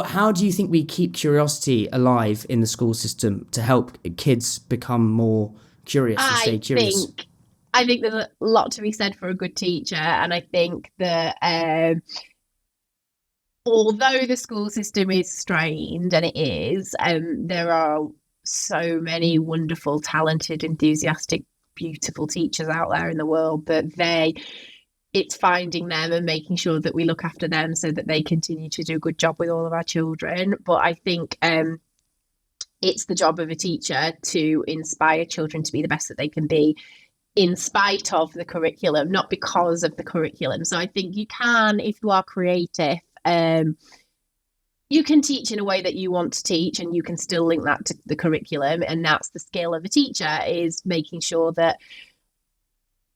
How do you think we keep curiosity alive in the school system to help kids become more curious and stay curious? I think there's a lot to be said for a good teacher, and I think that although the school system is strained, and it is, there are so many wonderful, talented, enthusiastic, beautiful teachers out there in the world that it's finding them and making sure that we look after them so that they continue to do a good job with all of our children. But I think it's the job of a teacher to inspire children to be the best that they can be, in spite of the curriculum, not because of the curriculum. So I think you can, if you are creative, you can teach in a way that you want to teach, and you can still link that to the curriculum. And that's the skill of a teacher, is making sure that,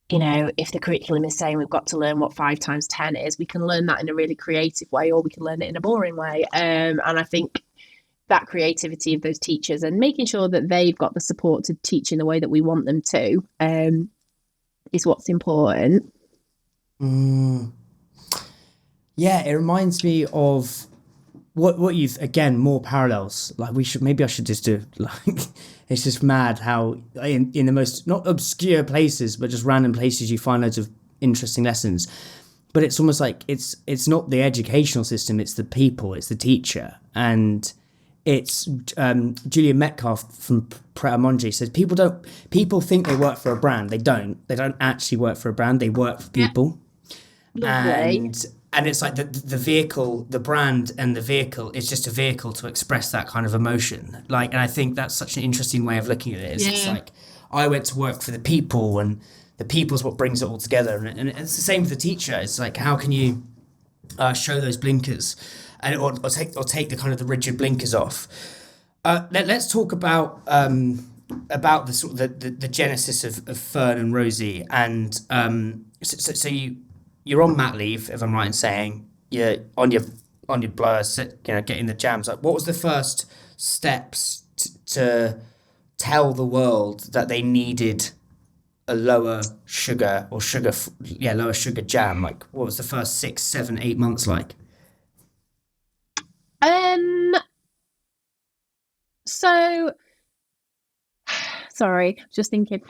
if the curriculum is saying we've got to learn what 5 times 10 is, we can learn that in a really creative way, or we can learn it in a boring way. And I think that creativity of those teachers and making sure that they've got the support to teach in the way that we want them to, is what's important. Yeah, it reminds me of what you've, again, more parallels. Like maybe I should just do, like, it's just mad how in the most, not obscure places, but just random places, you find loads of interesting lessons. But it's almost like it's not the educational system, it's the people, it's the teacher. And it's Julia Metcalf from Pret a Manger says people think they work for a brand. They don't actually work for a brand, they work for people. Lovely. And it's like the vehicle, the brand and the vehicle is just a vehicle to express that kind of emotion. Like, and I think that's such an interesting way of looking at it. It's like, I went to work for the people, and the people's what brings it all together. And it's the same for the teacher. It's like, how can you show those blinkers, and or take the kind of the rigid blinkers off. Let's talk about the sort of the genesis of Fearne and Rosie, and so you're on mat leave, if I'm right in saying. You're on your blower, getting the jams. Like, what was the first steps to tell the world that they needed a lower sugar jam? Like, what was the first 6, 7, 8 months like? So sorry, just thinking.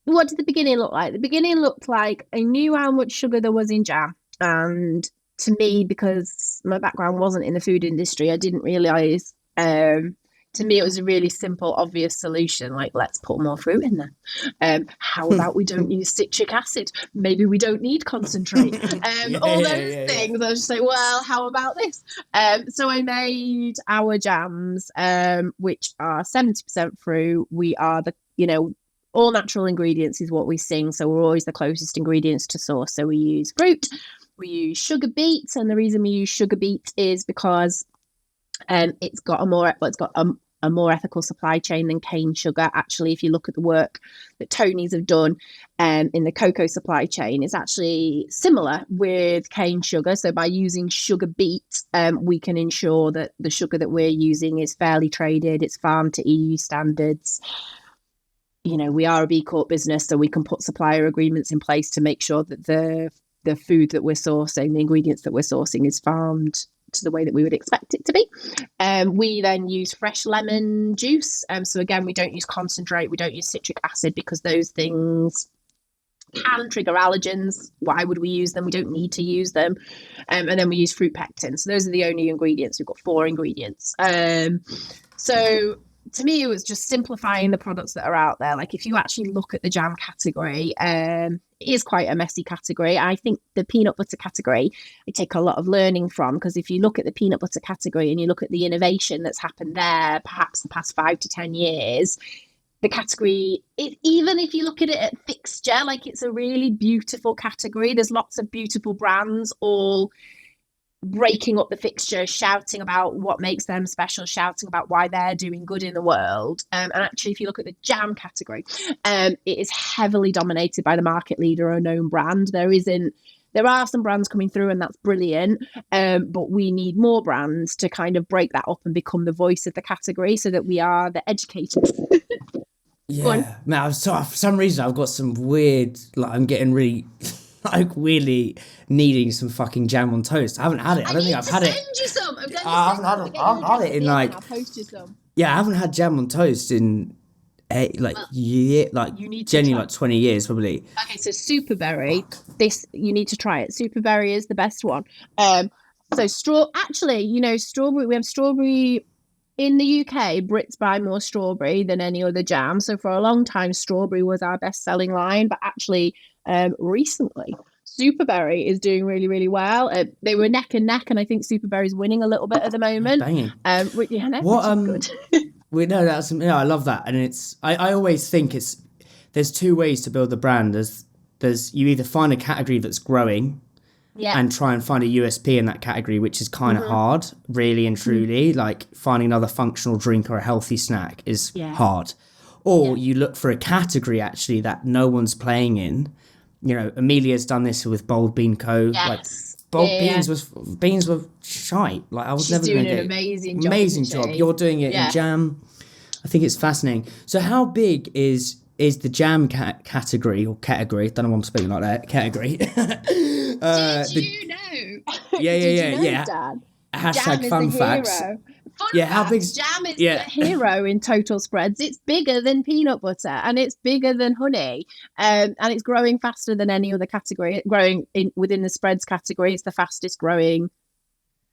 What did the beginning look like? The beginning looked like I knew how much sugar there was in jam, and to me, because my background wasn't in the food industry, I didn't realise. To me, it was a really simple, obvious solution. Like, let's put more fruit in there. How about we don't use citric acid? Maybe we don't need concentrate. All those things. I was just like, well, how about this? So I made our jams, which are 70% fruit. We are all natural ingredients is what we sing. So we're always the closest ingredients to source. So we use fruit, we use sugar beets. And the reason we use sugar beet is because it's got a more ethical supply chain than cane sugar. Actually, if you look at the work that Tony's have done in the cocoa supply chain, it's actually similar with cane sugar. So by using sugar beet, we can ensure that the sugar that we're using is fairly traded, it's farmed to EU standards. We are a B Corp business, so we can put supplier agreements in place to make sure that the food that we're sourcing, the ingredients that we're sourcing, is farmed to the way that we would expect it to be. We then use fresh lemon juice. So again, we don't use concentrate, we don't use citric acid, because those things can trigger allergens. Why would we use them? We don't need to use them. And then we use fruit pectin. So those are the only ingredients. We've got 4 ingredients. So to me, it was just simplifying the products that are out there. Like, if you actually look at the jam category, it is quite a messy category. I think the peanut butter category, I take a lot of learning from, because if you look at the peanut butter category and you look at the innovation that's happened there, perhaps the past 5 to 10 years, the category, even if you look at it at fixture, like, it's a really beautiful category. There's lots of beautiful brands all breaking up the fixture, shouting about what makes them special, shouting about why they're doing good in the world. And actually, if you look at the jam category, it is heavily dominated by the market leader or known brand. There are some brands coming through, and that's brilliant. But we need more brands to kind of break that up and become the voice of the category, so that we are the educators. Yeah, man. So for some reason, I've got some weird. Like, I'm getting really. Like, really needing some fucking jam on toast. I haven't had it. I don't think I've had it. I haven't had it in like. I'll post you some. Yeah, I haven't had jam on toast in genuinely like 20 years probably. Okay, so Superberry. This you need to try it. Superberry is the best one. So strawberry. We have strawberry. In the UK, Brits buy more strawberry than any other jam. So for a long time, strawberry was our best-selling line. But actually, recently, Superberry is doing really, really well. They were neck and neck, and I think Superberry's winning a little bit at the moment. Banging. Which is good. We know that's I love that, and it's I always think there's 2 ways to build the brand. There's you either find a category that's growing. Yeah. And try and find a USP in that category, which is kind of hard, really and truly. Like, finding another functional drink or a healthy snack is hard. Or you look for a category, actually, that no one's playing in. Amelia's done this with Bold Bean Co. Yes. Like, beans were shite. Like, I was She's never doing an amazing job. You're doing it in jam. I think it's fascinating. So how big is the jam category or category? Don't know why I'm speaking like that. Category. Did you know? Yeah. Dad? Hashtag fun facts. How big? Jam is the hero in total spreads. It's bigger than peanut butter, and it's bigger than honey, and it's growing faster than any other category. Within the spreads category, it's the fastest growing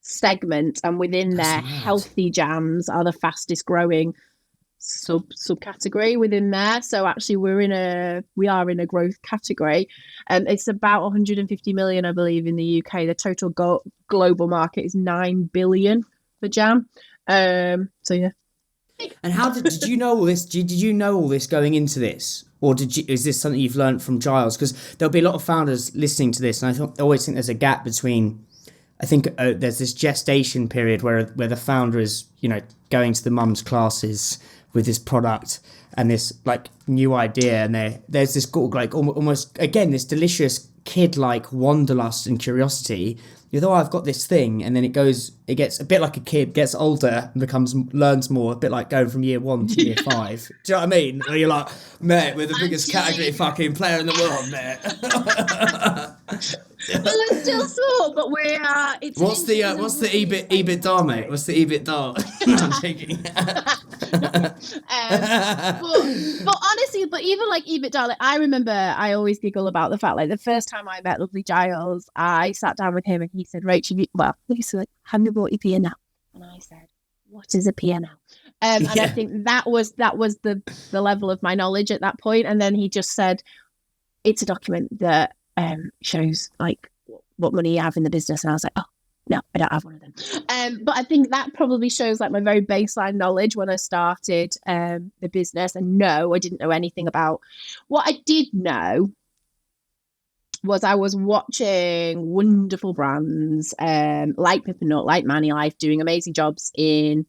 segment, and within there, healthy jams are the fastest growing subcategory within there. So actually we are in a growth category, and it's about 150 million, I believe, in the UK. The total global market is 9 billion for jam. So yeah. And how did you know all this? Did you know all this going into this? Or is this something you've learned from Giles? Because there'll be a lot of founders listening to this, and I always think there's a gap between, I think there's this gestation period where the founder is, going to the mum's classes with this product and this like new idea, and there's this like almost again this delicious kid-like wanderlust and curiosity. I've got this thing, and then it gets a bit like a kid, gets older and learns more, a bit like going from year 1 to year 5. Do you know what I mean? Where you're like, mate, we're the biggest category fucking player in the world, mate. Well, we're still small, but we are. What's the EBITDA, mate? What's the EBITDA? No, I'm taking. But honestly, but even like EBITDA, like, I remember I always giggle about the fact, like, the first time I met lovely Giles, I sat down with him and he said, Rachel, he said, like, have you bought your P&L? And I said, what is a P&L? And I think that was the level of my knowledge at that point. And then he just said, it's a document that shows like what money you have in the business. And I was like, oh, no, I don't have one of them. But I think that probably shows like my very baseline knowledge when I started the business. And no, I didn't know anything about. What I did know was I was watching wonderful brands like Pip and Nut, like Manny Life, doing amazing jobs in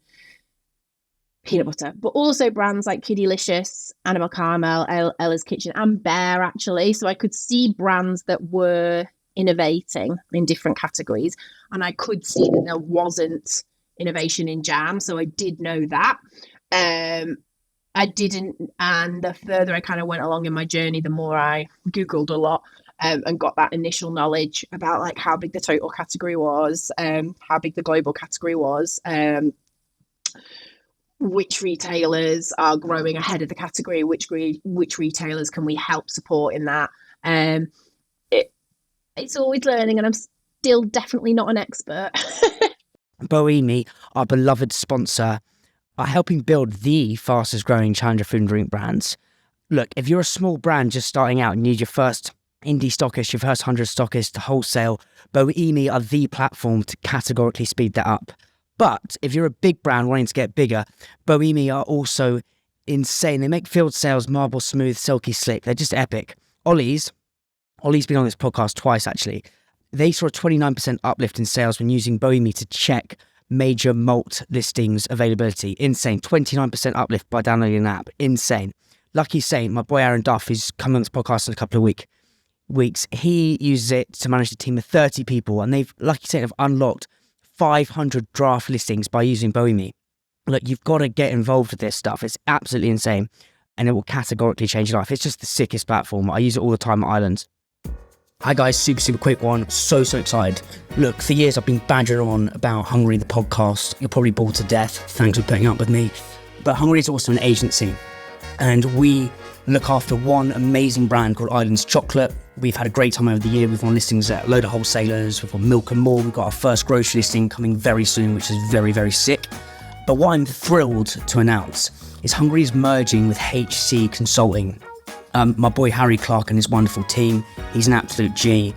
peanut butter, but also brands like Kiddylicious, Animal Caramel, Ella's Kitchen, and Bear, actually. So I could see brands that were innovating in different categories, and I could see that there wasn't innovation in jam. So I did know that. I didn't, and the further I kind of went along in my journey, the more I Googled a lot and got that initial knowledge about like how big the total category was, how big the global category was, which retailers are growing ahead of the category, which retailers can we help support in that. It's always learning, and I'm still definitely not an expert. Meeee, our beloved sponsor, are helping build the fastest growing challenger food and drink brands. Look, if you're a small brand just starting out and need your first indie stockist, your first 100 stockists to wholesale, Meeee are the platform to categorically speed that up. But if you're a big brand wanting to get bigger, Meeee are also insane. They make field sales marble smooth, silky slick. They're just epic. Ollie's been on this podcast twice, actually. They saw a 29% uplift in sales when using Meeee to check major malt listings availability. Insane. 29% uplift by downloading an app. Insane. Lucky Saint, my boy Aaron Duff, who's coming on this podcast in a couple of weeks, he uses it to manage a team of 30 people, and Lucky Saint have unlocked 500 draft listings by using Meeee. Look, you've got to get involved with this stuff. It's absolutely insane, and it will categorically change your life. It's just the sickest platform. I use it all the time at Islands. Hi guys, super quick one. So excited. Look, for years I've been badgering on about Hungry the podcast. You're probably bored to death. Thanks for putting up with me. But Hungry is also an agency, and we look after one amazing brand called Islands Chocolate. We've had a great time over the year. We've won listings at a load of wholesalers. We've won Milk and More. We've got our first grocery listing coming very soon, which is very sick. But what I'm thrilled to announce is Hungry is merging with HC Consulting. My boy Harry Clark and his wonderful team, he's an absolute G.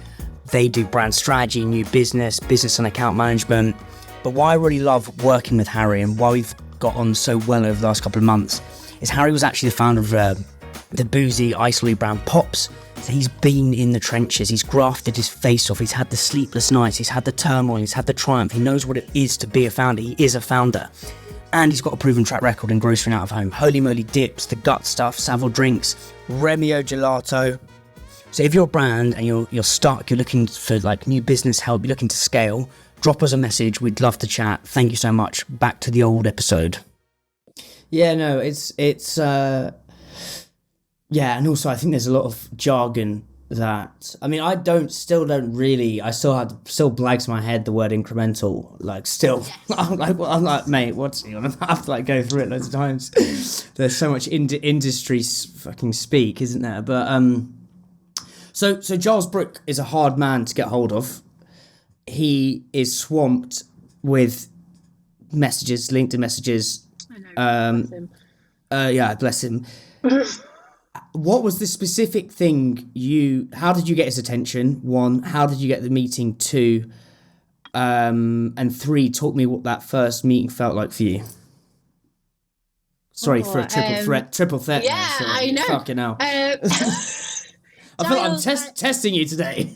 They do brand strategy, new business and account management. But why I really love working with Harry and why we've got on so well over the last couple of months is Harry was actually the founder of the boozy ice-lolly brand Pops. So he's been in the trenches, he's grafted his face off, he's had the sleepless nights, he's had the turmoil, he's had the triumph, he knows what it is to be a founder, he is a founder. And he's got a proven track record in grocery and out of home. Holy moly dips, the gut stuff, Savile drinks, Remio gelato. So if you're a brand and you're stuck, you're looking for like new business help, you're looking to scale, drop us a message, we'd love to chat. Thank you so much. Back to the old episode. Yeah, no, it's yeah, and also I think there's a lot of jargon that, I mean, I still blags my head the word incremental, like still. Yes. I'm like, mate, what's he on? I have to like go through it loads of times. There's so much industry fucking speak, isn't there? But so Giles Brook is a hard man to get hold of. He is swamped with messages, LinkedIn messages. I know, bless him. Yeah, bless him. What was the specific thing how did you get his attention? 1, how did you get the meeting? 2, and 3, talk me what that first meeting felt like for you. Sorry for a triple threat. Yeah, there, so I know. Fucking hell. I feel like I'm testing you today.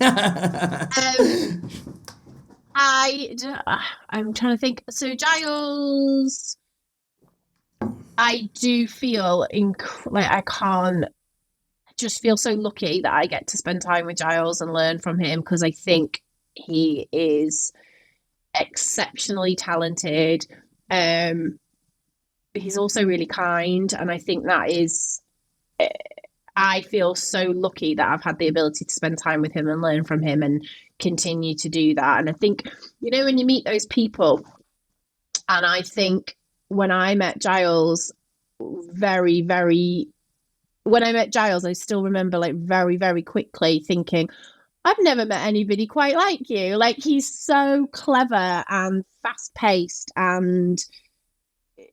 I'm trying to think. So Giles, I do feel I can't just feel so lucky that I get to spend time with Giles and learn from him, because I think he is exceptionally talented. He's also really kind, and I think that is, I feel so lucky that I've had the ability to spend time with him and learn from him and continue to do that. And I think, when you meet those people, and I think when I met Giles, I still remember very, very quickly thinking, I've never met anybody quite like you. Like, he's so clever and fast paced and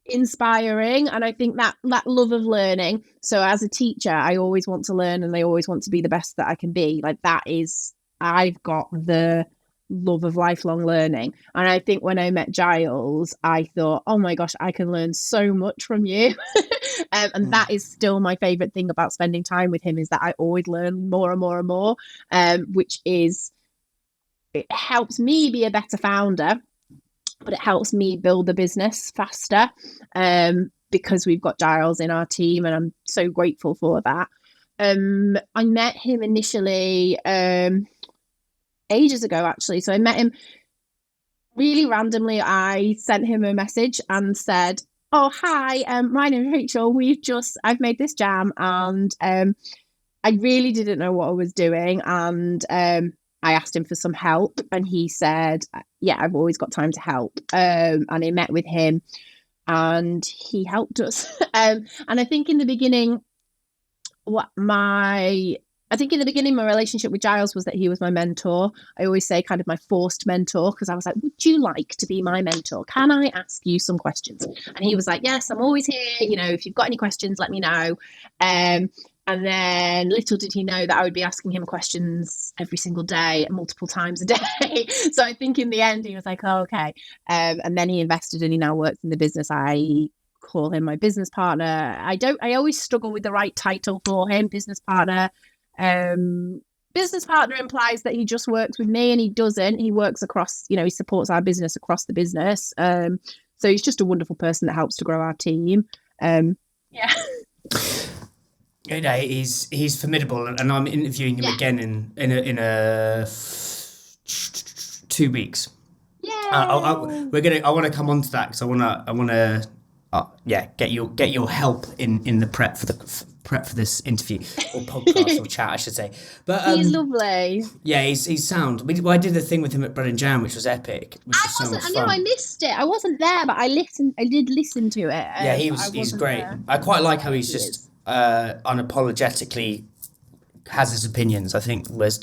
inspiring, and I think that love of learning. So as a teacher, I always want to learn, and I always want to be the best that I can be. I've got the love of lifelong learning, and I think when I met Giles, I thought, oh my gosh, I can learn so much from you. And that is still my favorite thing about spending time with him, is that I always learn more and more and more, which it helps me be a better founder, but it helps me build the business faster, because we've got Giles in our team, and I'm so grateful for that. I met him initially ages ago, actually. So I met him really randomly. I sent him a message and said, oh, hi, my name is Rachel. I've made this jam, and I really didn't know what I was doing. And I asked him for some help, and he said, yeah, I've always got time to help. And I met with him, and he helped us. And I think in the beginning, my relationship with Giles was that he was my mentor. I always say kind of my forced mentor, because I was like, would you like to be my mentor? Can I ask you some questions? And he was like, yes, I'm always here. If you've got any questions, let me know. And then little did he know that I would be asking him questions every single day, multiple times a day. So I think in the end, he was like, oh, okay. And then he invested, and he now works in the business. I call him my business partner. I always struggle with the right title for him, business partner. Business partner implies that he just works with me, and he doesn't. He works across, he supports our business across the business. So he's just a wonderful person that helps to grow our team. Yeah. He's formidable, and I'm interviewing him again in 2 weeks. Yeah. I want to come on to that, because I want to get your help in the prep for this interview, or podcast or chat, I should say. But he's lovely. Yeah, he's sound. I did a thing with him at Bread and Jam, which was epic. I know I missed it. I wasn't there, but I did listen to it. Yeah, he's great. There. I quite like how he's just unapologetically has his opinions. I think there's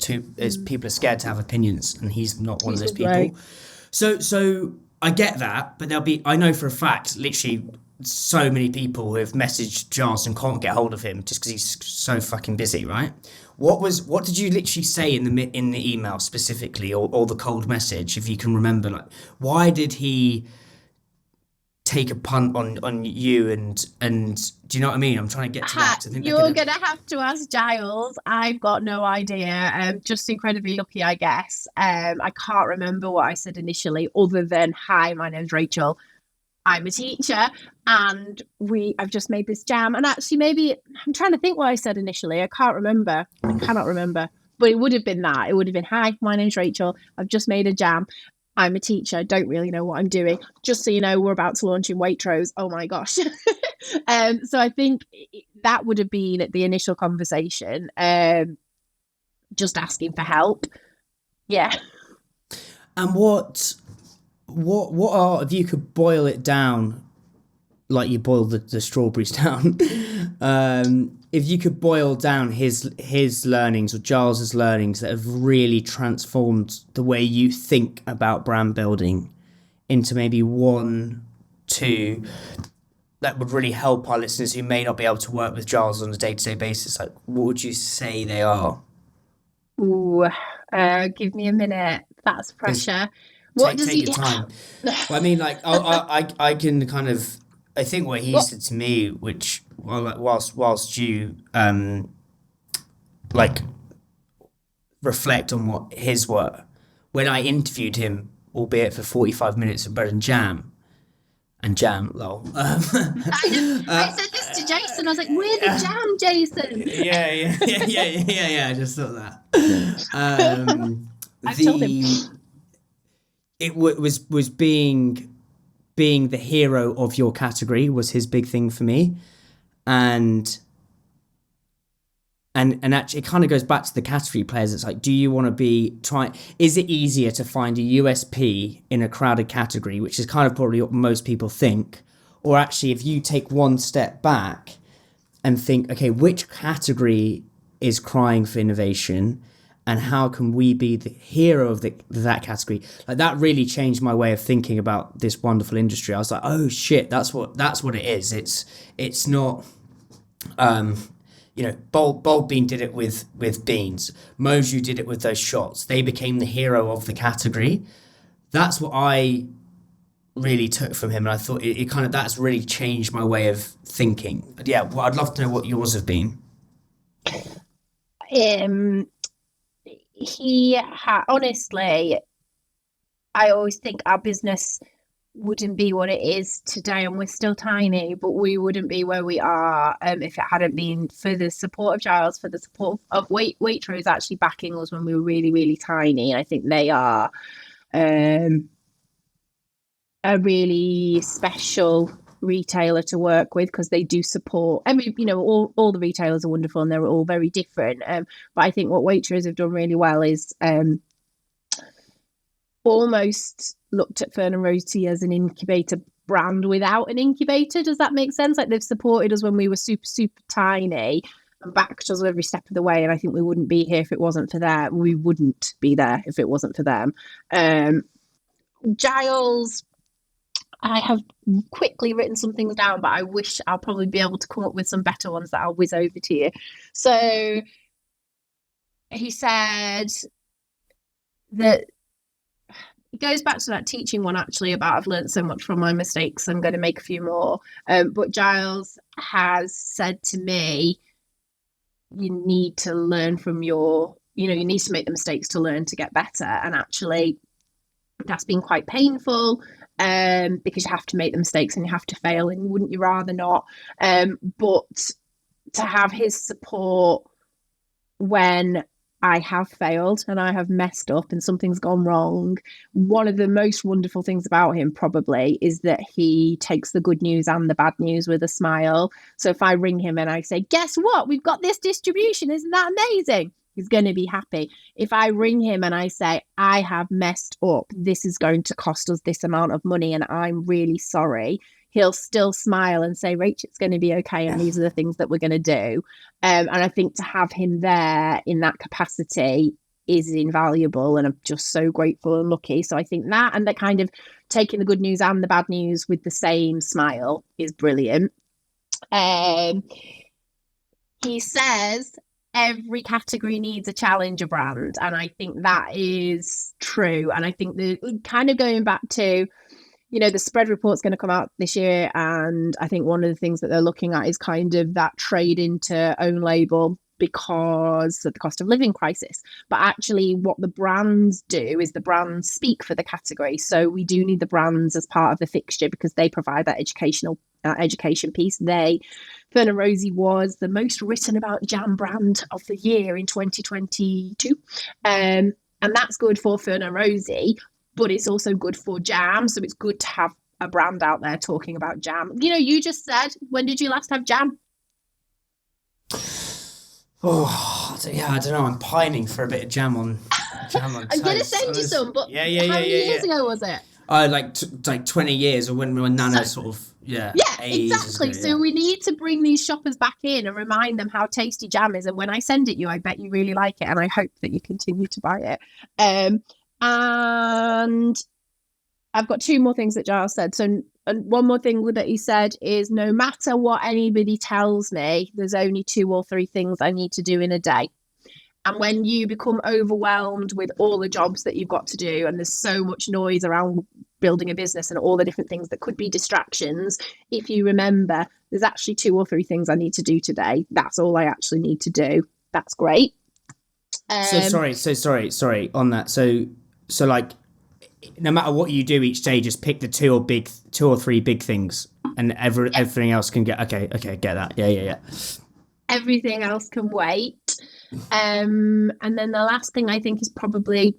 people are scared to have opinions, and he's not one of those people. Right. So I get that, but I know for a fact, literally so many people who have messaged Giles and can't get hold of him just because he's so fucking busy, right? What did you literally say in the email specifically, or the cold message, if you can remember? Like, why did he take a punt on you, and do you know what I mean? I'm trying to get to that. You're gonna have to ask Giles. I've got no idea. Just incredibly lucky, I guess. I can't remember what I said initially, other than, hi, my name's Rachel, I'm a teacher, and I've just made this jam. And actually, maybe I'm trying to think what I said initially. I cannot remember, but it would have been that. It would have been, hi, my name's Rachel, I've just made a jam, I'm a teacher, I don't really know what I'm doing. Just so you know, we're about to launch in Waitrose. Oh my gosh. So I think that would have been the initial conversation, just asking for help. Yeah. And what are, if you could boil it down, like you boil the strawberries down, if you could boil down his learnings, or Giles's learnings, that have really transformed the way you think about brand building, into maybe 1, 2 that would really help our listeners who may not be able to work with Giles on a day-to-day basis, like, what would you say they are? Ooh, give me a minute. That's pressure. Take your time. Well, I mean, like, I can kind of I think what he What? said to me, which whilst you like reflect on what his were, when I interviewed him, albeit for 45 minutes of bread and jam, lol. I said this to Jason. I was like, "We're the Jam, Jason." Yeah. I just thought that. I've told him. It was being the hero of your category was his big thing for me, and actually it kind of goes back to the category players. It's like, do you want to be trying? Is it easier to find a USP in a crowded category, which is kind of probably what most people think, or actually if you take one step back and think, okay, which category is crying for innovation, and how can we be the hero of that category? Like, that really changed my way of thinking about this wonderful industry. I was like, oh shit, that's what it is. It's not. Bold Bean did it with beans. Moju did it with those shots. They became the hero of the category. That's what I really took from him, and I thought it kind of, that's really changed my way of thinking. But yeah, well, I'd love to know what yours have been. Honestly, I always think our business wouldn't be what it is today, and we're still tiny, but we wouldn't be where we are if it hadn't been for the support of Giles, for the support of Waitrose actually backing us when we were really, really tiny. And I think they are a really special retailer to work with, because they do support all the retailers are wonderful and they're all very different, but I think what Waitrose have done really well is almost looked at Fearne Rosie as an incubator brand without an incubator. Does that make sense? Like, they've supported us when we were super, super tiny and backed us every step of the way, and I think we wouldn't be here if it wasn't for them. We wouldn't be there if it wasn't for them. Giles, I have quickly written some things down, but I wish I'll probably be able to come up with some better ones that I'll whiz over to you. So he said that it goes back to that teaching one, actually, about I've learned so much from my mistakes, I'm going to make a few more. But Giles has said to me, you need to learn from you need to make the mistakes to learn to get better. And actually, that's been quite painful, because you have to make the mistakes and you have to fail, and wouldn't you rather not? But to have his support when I have failed and I have messed up and something's gone wrong, one of the most wonderful things about him probably is that he takes the good news and the bad news with a smile. So if I ring him and I say, guess what? We've got this distribution. Isn't that amazing? He's going to be happy. If I ring him and I say, I have messed up, this is going to cost us this amount of money and I'm really sorry, he'll still smile and say, Rach, it's going to be okay, and these are the things that we're going to do. And I think to have him there in that capacity is invaluable, and I'm just so grateful and lucky. So I think that, and that kind of taking the good news and the bad news with the same smile, is brilliant. He says every category needs a challenger brand, and I think that is true. And I think the kind of going back to, the spread report's going to come out this year, and I think one of the things that they're looking at is kind of that trade into own label because of the cost of living crisis. But actually what the brands do is the brands speak for the category. So we do need the brands as part of the fixture because they provide that education piece. Fearne Rosie was the most written about jam brand of the year in 2022. And that's good for Fearne Rosie, but it's also good for jam. So it's good to have a brand out there talking about jam. You just said, when did you last have jam? Oh, yeah, I don't know. I'm pining for a bit of jam on I'm going to send you some, but how many years ago was it? Like 20 years, or when Nana sort of, Yeah, exactly. So we need to bring these shoppers back in and remind them how tasty jam is. And when I send it you, I bet you really like it. And I hope that you continue to buy it. And I've got two more things that Giles said. So, and one more thing that he said is, no matter what anybody tells me, there's only 2 or 3 things I need to do in a day. And when you become overwhelmed with all the jobs that you've got to do, and there's so much noise around building a business and all the different things that could be distractions, if you remember, there's actually 2 or 3 things I need to do today. That's all I actually need to do. That's great. Sorry on that. So like, no matter what you do each day, just pick the 2 or 3 big things, and everything else can get okay. Get that? Yeah. Everything else can wait. And then the last thing I think is probably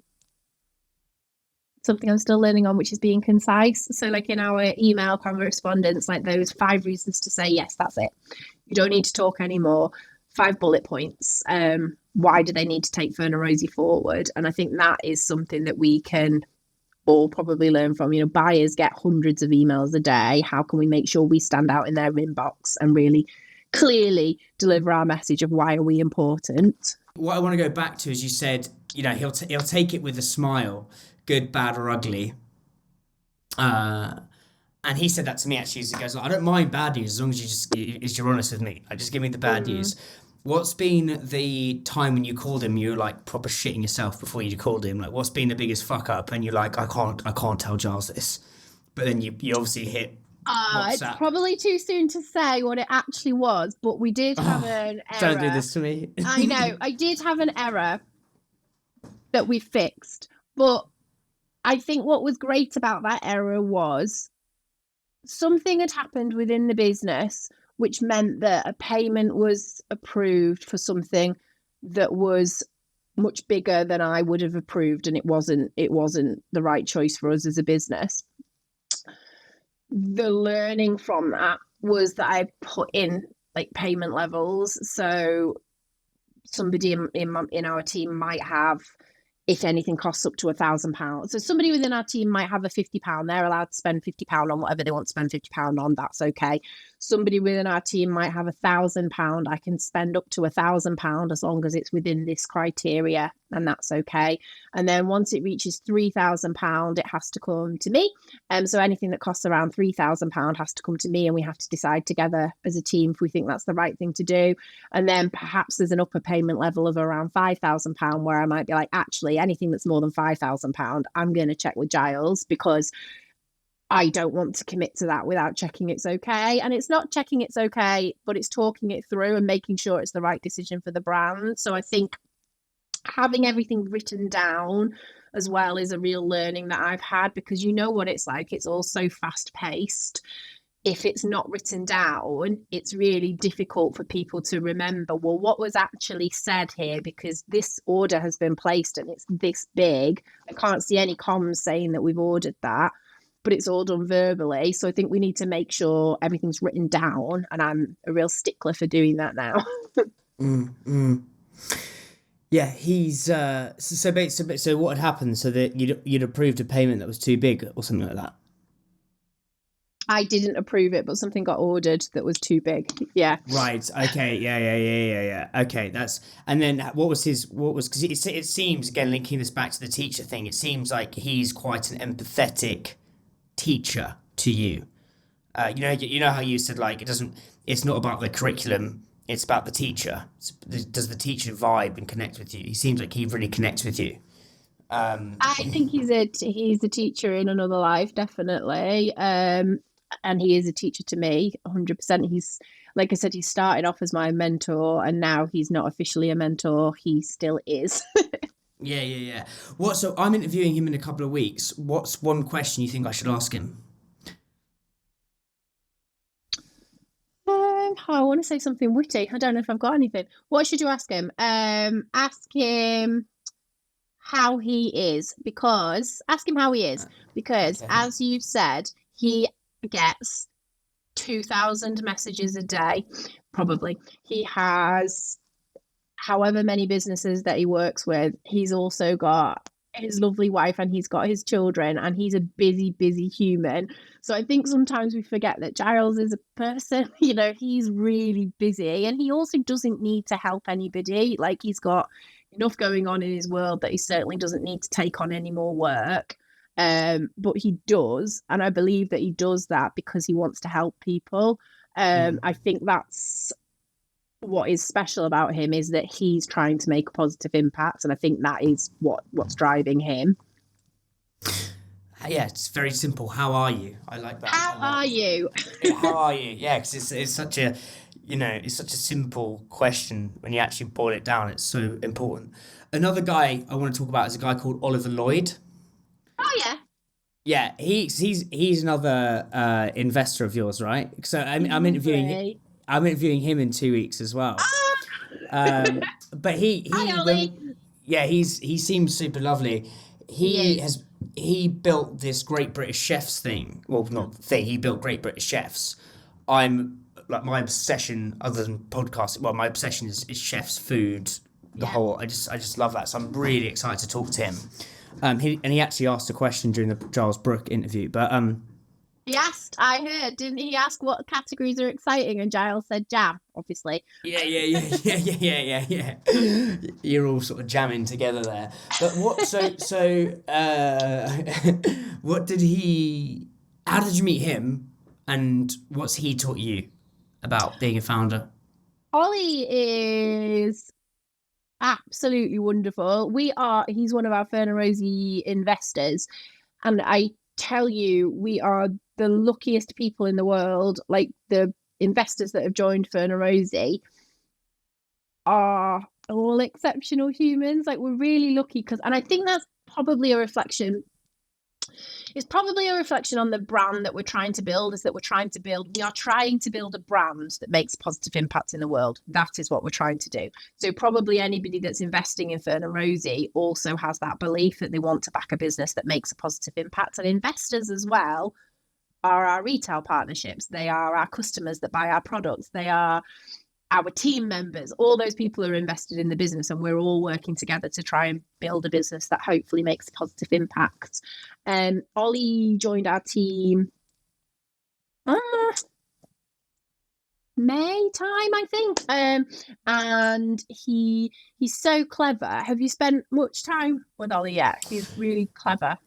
something I'm still learning on, which is being concise. So like in our email correspondence, like those 5 reasons to say yes, that's it. You don't need to talk anymore. 5 bullet points. Why do they need to take Fearne Rosie forward? And I think that is something that we can all probably learn from. Buyers get hundreds of emails a day. How can we make sure we stand out in their inbox and really clearly deliver our message of why are we important? What I want to go back to is, you said, he'll take it with a smile, good, bad, or ugly. And he said that to me actually. He goes, I don't mind bad news as long as you're honest with me. Just give me the bad news. What's been the time when you called him, you were like proper shitting yourself before you called him? Like, what's been the biggest fuck up? And you're like, I can't tell Giles this. But then you obviously hit WhatsApp. It's probably too soon to say what it actually was, but we did have an error. Don't do this to me. I know. I did have an error that we fixed. But I think what was great about that error was something had happened within the business which meant that a payment was approved for something that was much bigger than I would have approved, and it wasn't the right choice for us as a business. The learning from that was that I put in like payment levels. So somebody in our team might have, if anything costs up to £1,000. So somebody within our team might have a £50. They're allowed to spend £50 on whatever they want to spend £50 on. That's okay. Somebody within our team might have £1,000. I can spend up to £1,000 as long as it's within this criteria, and that's okay. And then once it reaches £3,000, it has to come to me. So anything that costs around £3,000 has to come to me, and we have to decide together as a team if we think that's the right thing to do. And then perhaps there's an upper payment level of around £5,000 where I might be like, actually, anything that's more than £5,000, I'm going to check with Giles, because I don't want to commit to that without checking it's okay. And it's not checking it's okay, but it's talking it through and making sure it's the right decision for the brand. So I think having everything written down as well is a real learning that I've had, because you know what it's like. It's all so fast paced. If it's not written down, it's really difficult for people to remember, well, what was actually said here, because this order has been placed and it's this big. I can't see any comms saying that we've ordered that, but it's all done verbally. So I think we need to make sure everything's written down, and I'm a real stickler for doing that now. Yeah, he's so what had happened? So that you'd approved a payment that was too big or something like that. I didn't approve it, but something got ordered that was too big. Yeah. Right. Okay. Yeah. Okay. And then because it seems, again, linking this back to the teacher thing, it seems like he's quite an empathetic teacher to you. You know how you said, like, it's not about the curriculum, it's about the teacher. Does the teacher vibe and connect with you? He seems like he really connects with you. I think he's a teacher in another life, definitely. And he is a teacher to me, 100%. He's, like I said, he started off as my mentor, and now he's not officially a mentor. He still is. Yeah. So I'm interviewing him in a couple of weeks. What's one question you think I should ask him? I want to say something witty. I don't know if I've got anything. What should you ask him? Ask him how he is, because Okay. as you've said, he gets 2,000 messages a day, probably. He has however many businesses that he works with. He's also got his lovely wife, and he's got his children, and he's a busy human. So I think sometimes we forget that Giles is a person. He's really busy, and he also doesn't need to help anybody. Like, he's got enough going on in his world that he certainly doesn't need to take on any more work. But he does, and I believe that he does that because he wants to help people. I think that's what is special about him, is that he's trying to make a positive impact, and I think that is what's driving him. Yeah, it's very simple. How are you? I like that. How are you? Yeah, how are you? Yeah, because it's such a, it's such a simple question when you actually boil it down. It's so important. Another guy I want to talk about is a guy called Oliver Lloyd. Oh yeah. Yeah, he's another investor of yours, right? So I'm interviewing him in 2 weeks as well. But Hi, Ollie. he seems super lovely. He built this Great British Chefs thing. Well, not thing. He built Great British Chefs. I'm like my obsession, other than podcasting. Well, my obsession is chefs, food, the whole. I just love that. So I'm really excited to talk to him. He actually asked a question during the Giles Brook interview, but he asked. I heard, didn't he? Ask what categories are exciting, and Giles said jam, obviously. Yeah. You're all sort of jamming together there. But what? What did he? How did you meet him? And what's he taught you about being a founder? Ollie is absolutely wonderful. He's one of our Fearne Rosie investors, and I tell you, we are the luckiest people in the world. Like, the investors that have joined Fearne Rosie are all exceptional humans. Like, we're really lucky and I think that's probably a reflection. It's probably a reflection on the brand that we're trying to build. We are trying to build a brand that makes a positive impact in the world. That is what we're trying to do. So probably anybody that's investing in Fearne Rosie also has that belief that they want to back a business that makes a positive impact. And investors as well are our retail partnerships. They are our customers that buy our products. They are our team members. All those people are invested in the business, and we're all working together to try and build a business that hopefully makes a positive impact. Ollie joined our team May time, I think. And he's so clever. Have you spent much time with Ollie yet? He's really clever.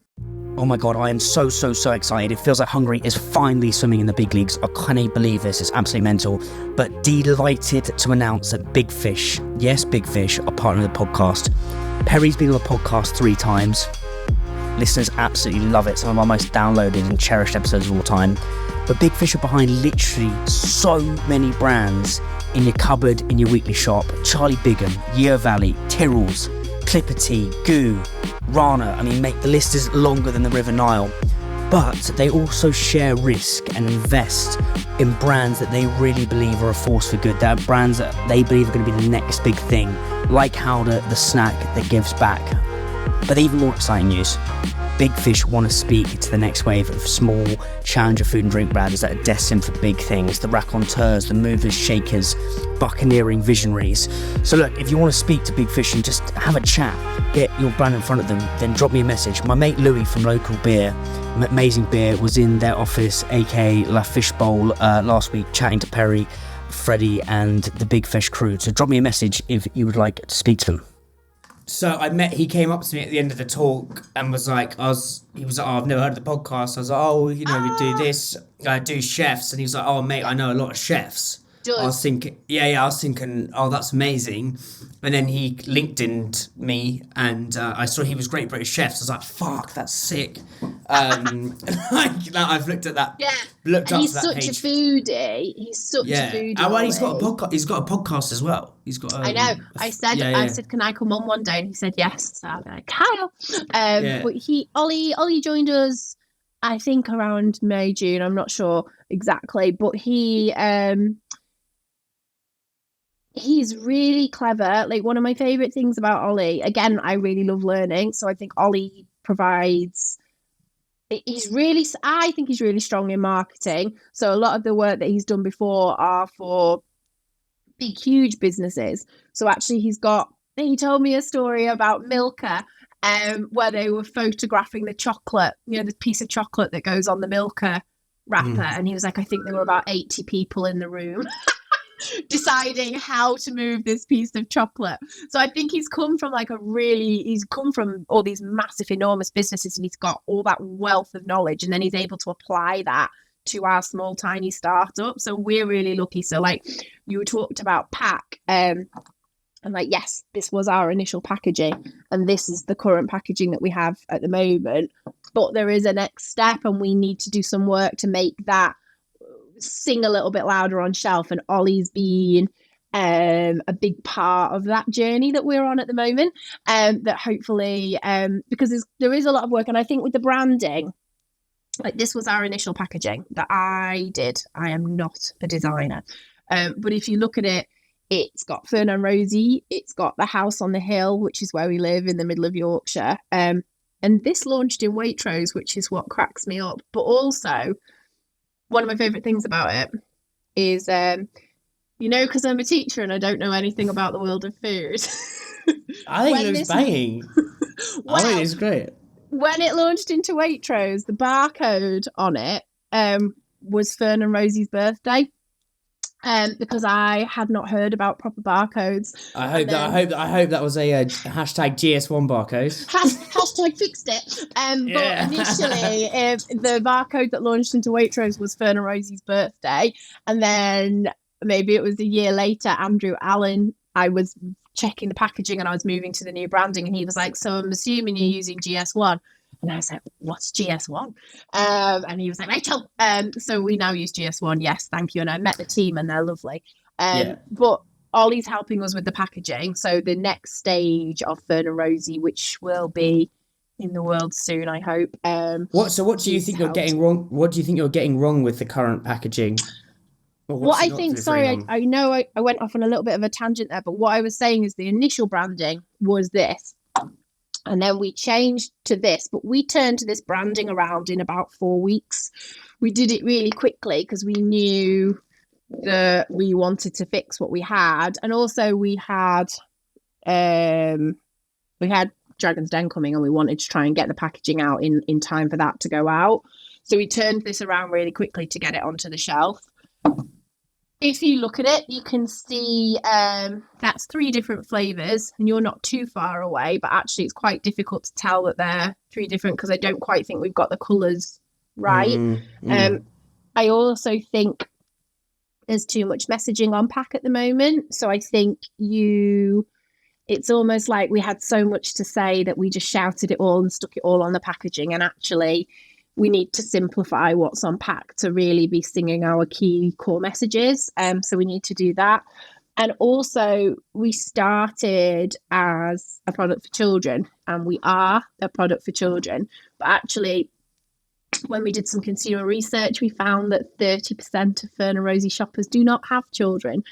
Oh my god, I am so excited. It feels like Hungary is finally swimming in the big leagues. I can't believe this. It's absolutely mental. But delighted to announce that Big Fish, yes, Big Fish, are part of the podcast. Perry's been on the podcast 3 times. Listeners absolutely love it. Some of our most downloaded and cherished episodes of all time. But Big Fish are behind literally so many brands in your cupboard, in your weekly shop. Charlie Bigham, Year Valley, Tyrrell's, Clipperty, Goo, Rana. I mean, mate, the list is longer than the River Nile. But they also share risk and invest in brands that they really believe are a force for good. They're brands that they believe are going to be the next big thing, like Howder, the snack that gives back. But even more exciting news, Big Fish want to speak to the next wave of small challenger food and drink brands that are destined for big things, the raconteurs, the movers, shakers, buccaneering visionaries. So look, if you want to speak to Big Fish and just have a chat, get your brand in front of them, then drop me a message. My mate Louis from Local Beer, Amazing Beer, was in their office, aka La Fishbowl, last week chatting to Perry, Freddie and the Big Fish crew. So drop me a message if you would like to speak to them. So he came up to me at the end of the talk and was like, he was like, oh, I've never heard of the podcast. I was like, we do this, I do chefs. And he was like, oh, mate, I know a lot of chefs. I was thinking, oh, that's amazing. And then he LinkedIn'd me and I saw he was Great British Chefs. I was like, fuck, that's sick. I've looked at that. Yeah. Looked up he's to that such page. A foodie. He's such a foodie. And well, he's got a podcast. He's got a podcast as well. He's got. I know. I said, can I come on one day? And he said yes. So I'm like, Kyle. But Ollie joined us, I think around May, June. I'm not sure exactly, but he's really clever. Like, one of my favorite things about Ollie, again, I really love learning. So I think Ollie provides. I think he's really strong in marketing. So a lot of the work that he's done before are for big, huge businesses. So actually he told me a story about Milka, where they were photographing the chocolate, the piece of chocolate that goes on the Milka wrapper. And he was like, I think there were about 80 people in the room deciding how to move this piece of chocolate. So I think he's come from all these massive, enormous businesses, and he's got all that wealth of knowledge, and then he's able to apply that to our small, tiny startup. So we're really lucky. So like you talked about pack, and like, yes, this was our initial packaging, and this is the current packaging that we have at the moment. but there is a next step, and we need to do some work to make that sing a little bit louder on shelf. And Ollie's been a big part of that journey that we're on at the moment. That hopefully, because there is a lot of work, and I think with the branding, like this was our initial packaging that I did. I am not a designer, but if you look at it, it's got Fearne Rosie, it's got the house on the hill, which is where we live in the middle of Yorkshire. And this launched in Waitrose, which is what cracks me up. But also, one of my favourite things about it is, because I'm a teacher and I don't know anything about the world of food. I think it was banging. Well, I think it's great. When it launched into Waitrose, the barcode on it was Fearne Rosie's birthday. Because I had not heard about proper barcodes. I hope that was a hashtag GS1 barcode. Hashtag fixed it. But initially, the barcode that launched into Waitrose was Fearne Rosie's birthday, and then maybe it was a year later, Andrew Allen. I was checking the packaging and I was moving to the new branding, and he was like, "So I'm assuming you're using GS1." And I was like, "What's GS1?" And he was like, "Rachel." So we now use GS1. Yes, thank you. And I met the team and they're lovely. But Ollie's helping us with the packaging. So the next stage of Fearne Rosie, which will be in the world soon, I hope. What do you think you're getting wrong? What do you think you're getting wrong with the current packaging? What I think, sorry, I know I went off on a little bit of a tangent there, but what I was saying is the initial branding was this. And then we changed to this, but we turned this branding around in about 4 weeks. We did it really quickly because we knew that we wanted to fix what we had. And also we had Dragon's Den coming, and we wanted to try and get the packaging out in time for that to go out. So we turned this around really quickly to get it onto the shelf. If you look at it, you can see that's 3 different flavours, and you're not too far away, but actually it's quite difficult to tell that they're 3 different because I don't quite think we've got the colours right. I also think there's too much messaging on pack at the moment. So I think it's almost like we had so much to say that we just shouted it all and stuck it all on the packaging, and actually we need to simplify what's on pack to really be singing our key core messages. So we need to do that. And also, we started as a product for children, and we are a product for children. But actually, when we did some consumer research, we found that 30% of Fearne Rosie shoppers do not have children.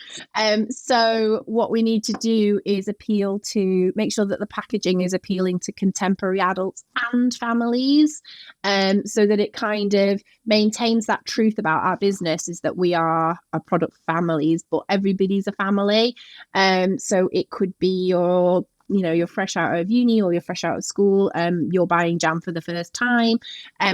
So what we need to do is make sure that the packaging is appealing to contemporary adults and families, so that it kind of maintains that truth about our business, is that we are a product for families, but everybody's a family. So it could be you're fresh out of uni, or you're fresh out of school, you're buying jam for the first time,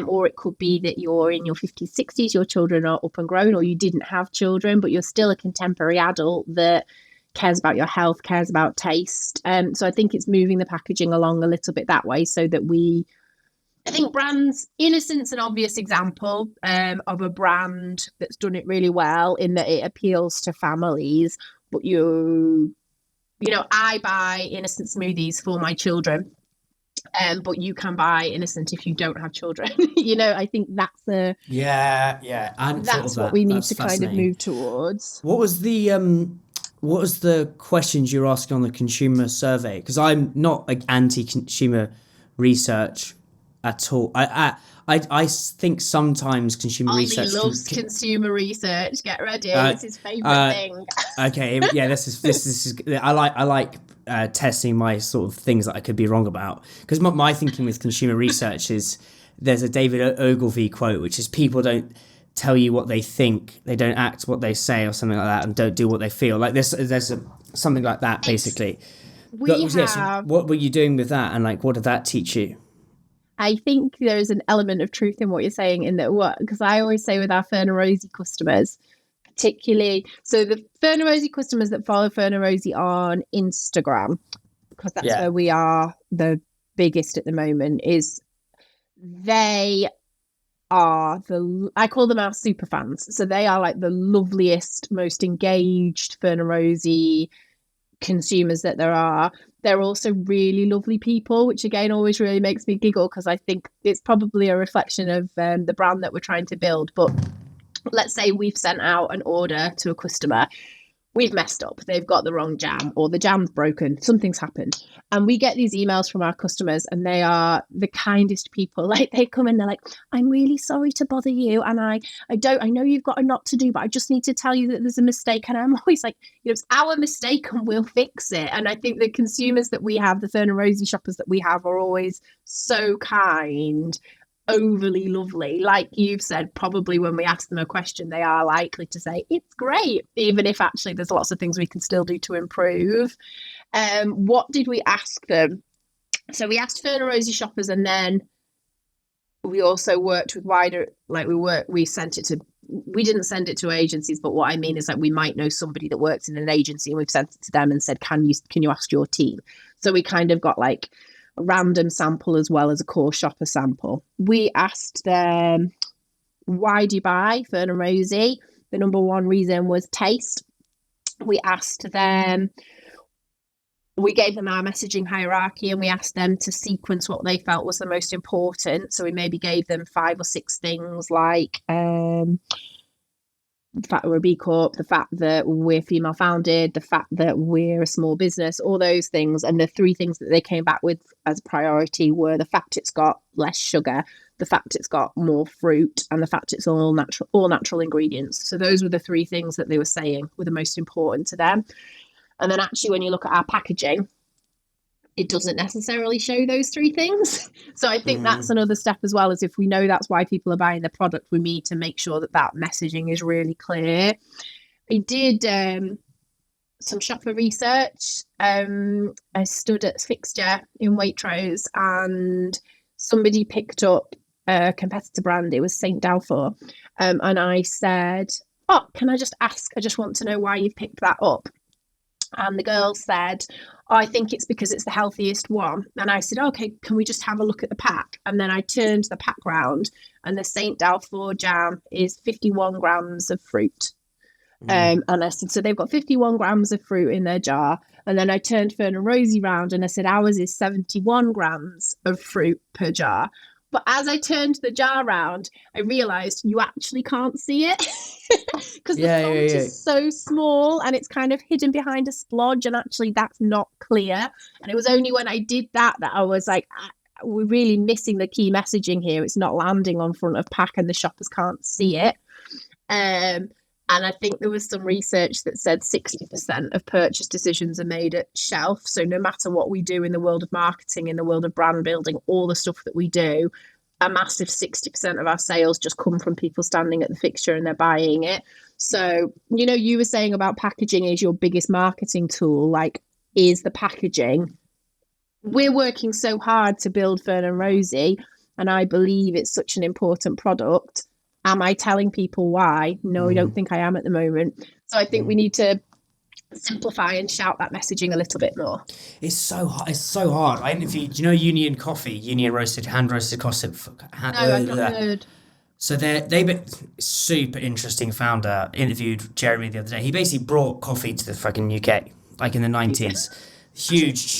or it could be that you're in your 50s, 60s, your children are up and grown, or you didn't have children, but you're still a contemporary adult that cares about your health, cares about taste. So I think it's moving the packaging along a little bit that way, so that I think brands, Innocent's an obvious example of a brand that's done it really well in that it appeals to families, but I buy Innocent smoothies for my children, but you can buy Innocent if you don't have children. I think that's and that's what we need to kind of move towards. What was the questions you were asking on the consumer survey? Because I'm not anti-consumer research at all. I think sometimes consumer research. Ollie loves consumer research. Get ready, it's his favourite thing. Okay, yeah, this is. I like testing my sort of things that I could be wrong about, because my thinking with consumer research is there's a David Ogilvy quote, which is people don't tell you what they think, they don't act what they say, or something like that, and don't do what they feel. Like there's something like that basically. So what were you doing with that, and what did that teach you? I think there is an element of truth in what you're saying, in that because I always say with our Fearne Rosie customers, particularly, so the Fearne Rosie customers that follow Fearne Rosie on Instagram, because that's where we are the biggest at the moment, is they are I call them our super fans. So they are the loveliest, most engaged Fearne Rosie consumers that there are. they're also really lovely people, which again always really makes me giggle, because I think it's probably a reflection of the brand that we're trying to build. But let's say we've sent out an order to a customer, we've messed up, they've got the wrong jam, or the jam's broken, something's happened, and we get these emails from our customers, and they are the kindest people. Like, they come in, they're like, I'm really sorry to bother you, and I know you've got a lot to do, but I just need to tell you that there's a mistake. And I'm always like, it's our mistake and we'll fix it. And I think the consumers that we have, the Fearne Rosie shoppers that we have, are always so kind, overly lovely. Like you've said, probably when we ask them a question, they are likely to say it's great, even if actually there's lots of things we can still do to improve. What did we ask them? So we asked Fearne Rosie shoppers, and then we also worked with wider, like we sent it to, we didn't send it to agencies, but what I mean is that we might know somebody that works in an agency, and we've sent it to them and said, can you ask your team? So we kind of got like a random sample as well as a core shopper sample. We asked them, why do you buy Fearne Rosie? The number one reason was taste. We asked them, we gave them our messaging hierarchy, and we asked them to sequence what they felt was the most important. So we maybe gave them 5 or 6 things, like the fact that we're a B Corp, the fact that we're female founded, the fact that we're a small business, all those things. And the 3 things that they came back with as a priority were the fact it's got less sugar, the fact it's got more fruit, and the fact it's all natural ingredients. So those were the 3 things that they were saying were the most important to them. And then actually, when you look at our packaging, it doesn't necessarily show those 3 things. So I think that's another step as well, as if we know that's why people are buying the product, we need to make sure that that messaging is really clear. I did some shopper research. I stood at fixture in Waitrose, and somebody picked up a competitor brand. It was St. Dalfour. And I said, oh, can I just ask? I just want to know why you've picked that up. And the girl said, oh, I think it's because it's the healthiest one. And I said, okay, can we just have a look at the pack? And then I turned the pack round, and the St. Dalfour jam is 51 grams of fruit. And I said, so they've got 51 grams of fruit in their jar. And then I turned Fearne Rosie round, and I said, ours is 71 grams of fruit per jar. But as I turned the jar round, I realised you actually can't see it, because the font is so small, and it's kind of hidden behind a splodge, and actually that's not clear. And it was only when I did that I was like, we're really missing the key messaging here. It's not landing on front of pack, and the shoppers can't see it. And I think there was some research that said 60% of purchase decisions are made at shelf. So no matter what we do in the world of marketing, in the world of brand building, all the stuff that we do, a massive 60% of our sales just come from people standing at the fixture and they're buying it. So, you know, you were saying about packaging is your biggest marketing tool. Like, is the packaging? We're working so hard to build Fearne Rosie, and I believe it's such an important product. Am I telling people why? No, I don't think I am at the moment. So I think we need to simplify and shout that messaging a little bit more. It's so hard. It's so hard. I interviewed, do you know Union Coffee, Union roasted, hand roasted coffee? No, I've not heard. So they've been super interesting founder. Interviewed Jeremy the other day. He basically brought coffee to the fucking UK, like in the 90s. Huge.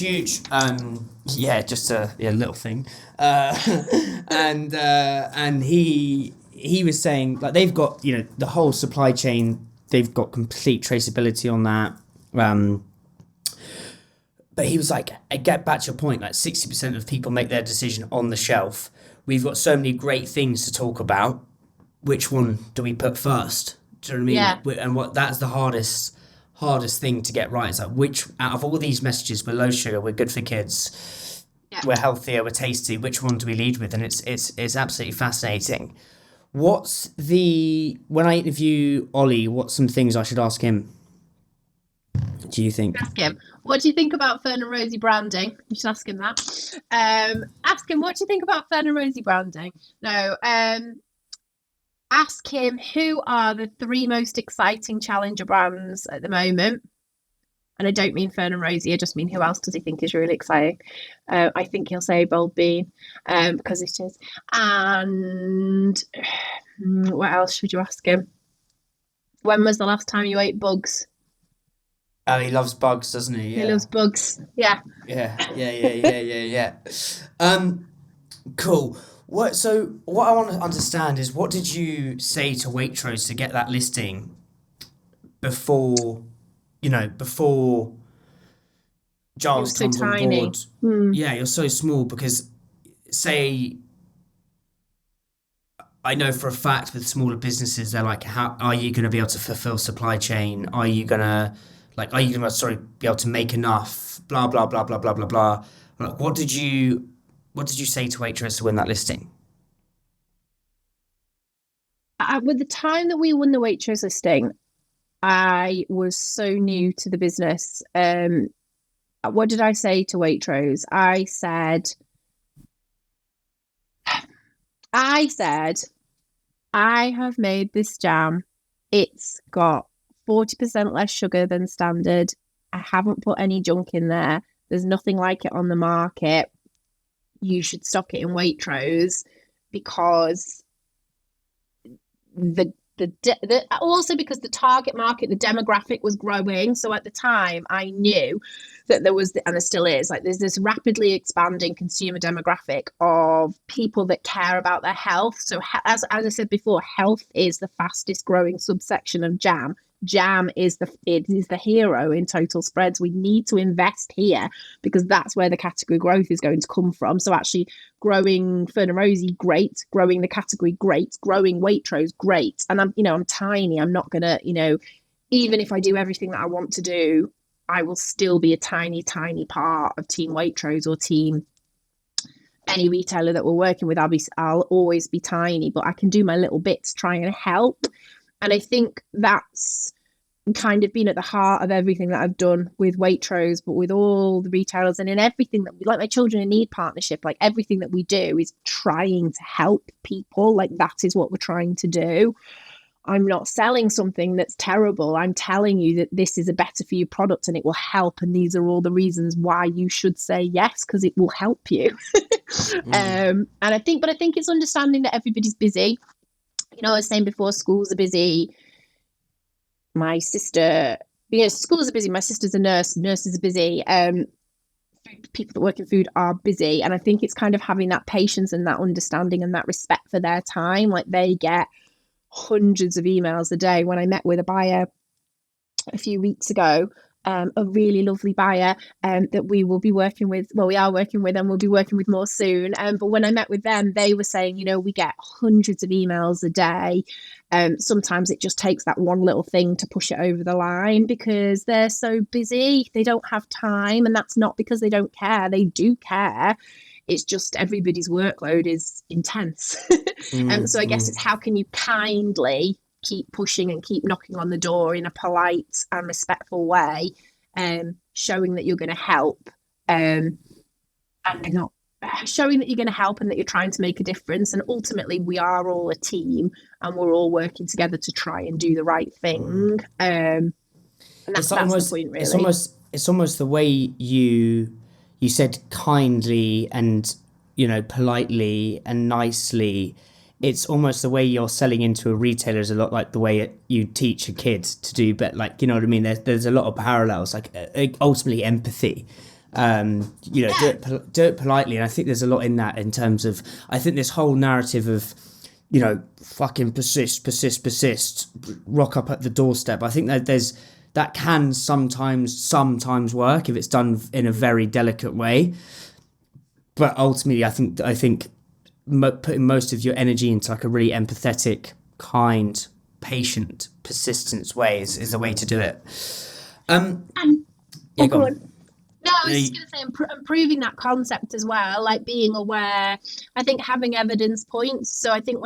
Just a little thing. And he was saying, like, they've got, you know, the whole supply chain, they've got complete traceability on that. But he was like, I get back to your point, like 60% of people make their decision on the shelf. We've got so many great things to talk about. Which one do we put first? Do you know what I mean? Yeah. And that's the hardest thing to get right. It's like, which out of all these messages, we're low sugar, we're good for kids, we're healthier, we're tasty, which one do we lead with? And it's absolutely fascinating. When I interview Ollie, what's some things I should ask him? Do you think? Ask him, what do you think about Fearne Rosie branding? You should ask him that. Ask him, what do you think about Fearne Rosie branding? No, ask him, who are the 3 most exciting challenger brands at the moment? And I don't mean Fearne Rosie, I just mean who else does he think is really exciting? I think he'll say Bold Bean, because it is. And what else should you ask him? When was the last time you ate bugs? Oh, he loves bugs, doesn't he? He Yeah. loves bugs. Yeah. Yeah. Cool. What I want to understand is, what did you say to Waitrose to get that listing before It Giles was so comes on tiny. board? Yeah, you're so small because, say, I know for a fact with smaller businesses, they're like, how are you going to be able to fulfill supply chain? Are you going to be able to make enough? Blah, blah, blah, blah, blah, blah, blah. Like, what did you say to Waitrose to win that listing? With the time that we won the Waitrose listing, I was so new to the business. What did I say to Waitrose? I said, I have made this jam. It's got 40% less sugar than standard. I haven't put any junk in there. There's nothing like it on the market. You should stock it in Waitrose, because also because the target market, the demographic was growing. So at the time, I knew that there was, and there still is, like, there's this rapidly expanding consumer demographic of people that care about their health. So as I said before, health is the fastest growing subsection of jam. Jam is the hero in total spreads. We need to invest here, because that's where the category growth is going to come from. So actually growing Fearne Rosie, great. Growing the category, great. Growing Waitrose, great. And I'm tiny. I'm not gonna, even if I do everything that I want to do, I will still be a tiny, tiny part of Team Waitrose or team any retailer that we're working with. I'll always be tiny, but I can do my little bits trying to help. And I think that's kind of been at the heart of everything that I've done with Waitrose, but with all the retailers, and in everything that we, like my Children in Need partnership, like everything that we do is trying to help people. Like, that is what we're trying to do. I'm not selling something that's terrible. I'm telling you that this is a better for you product and it will help. And these are all the reasons why you should say yes, because it will help you. And I think it's understanding that everybody's busy. I was saying before, schools are busy. My sister, schools are busy. My sister's a nurse. Nurses are busy. People that work in food are busy. And I think it's kind of having that patience and that understanding and that respect for their time. Like, they get hundreds of emails a day. When I met with a buyer a few weeks ago, a really lovely buyer that we will be working with. Well, we are working with, and we'll be working with more soon. But when I met with them, they were saying, we get hundreds of emails a day. Sometimes it just takes that one little thing to push it over the line, because they're so busy. They don't have time. And that's not because they don't care. They do care. It's just everybody's workload is intense. So I guess it's, how can you kindly keep pushing and keep knocking on the door in a polite and respectful way, showing that you're going to help, and not showing that you're going to help and that you're trying to make a difference. And ultimately, we are all a team, and we're all working together to try and do the right thing. And that's the point, really. It's almost the way you said kindly and politely and nicely. It's almost the way you're selling into a retailer is a lot like the way you teach a kid to do better. Like, you know what I mean? There's a lot of parallels, like ultimately empathy. Do it politely. And I think there's a lot in that, in terms of, I think this whole narrative of, fucking persist, rock up at the doorstep. I think that can sometimes work if it's done in a very delicate way. But ultimately, I think putting most of your energy into like a really empathetic, kind, patient, persistent way is the way to do it. Go on. No, I was just going to say, improving that concept as well, like being aware. I think having evidence points. So I think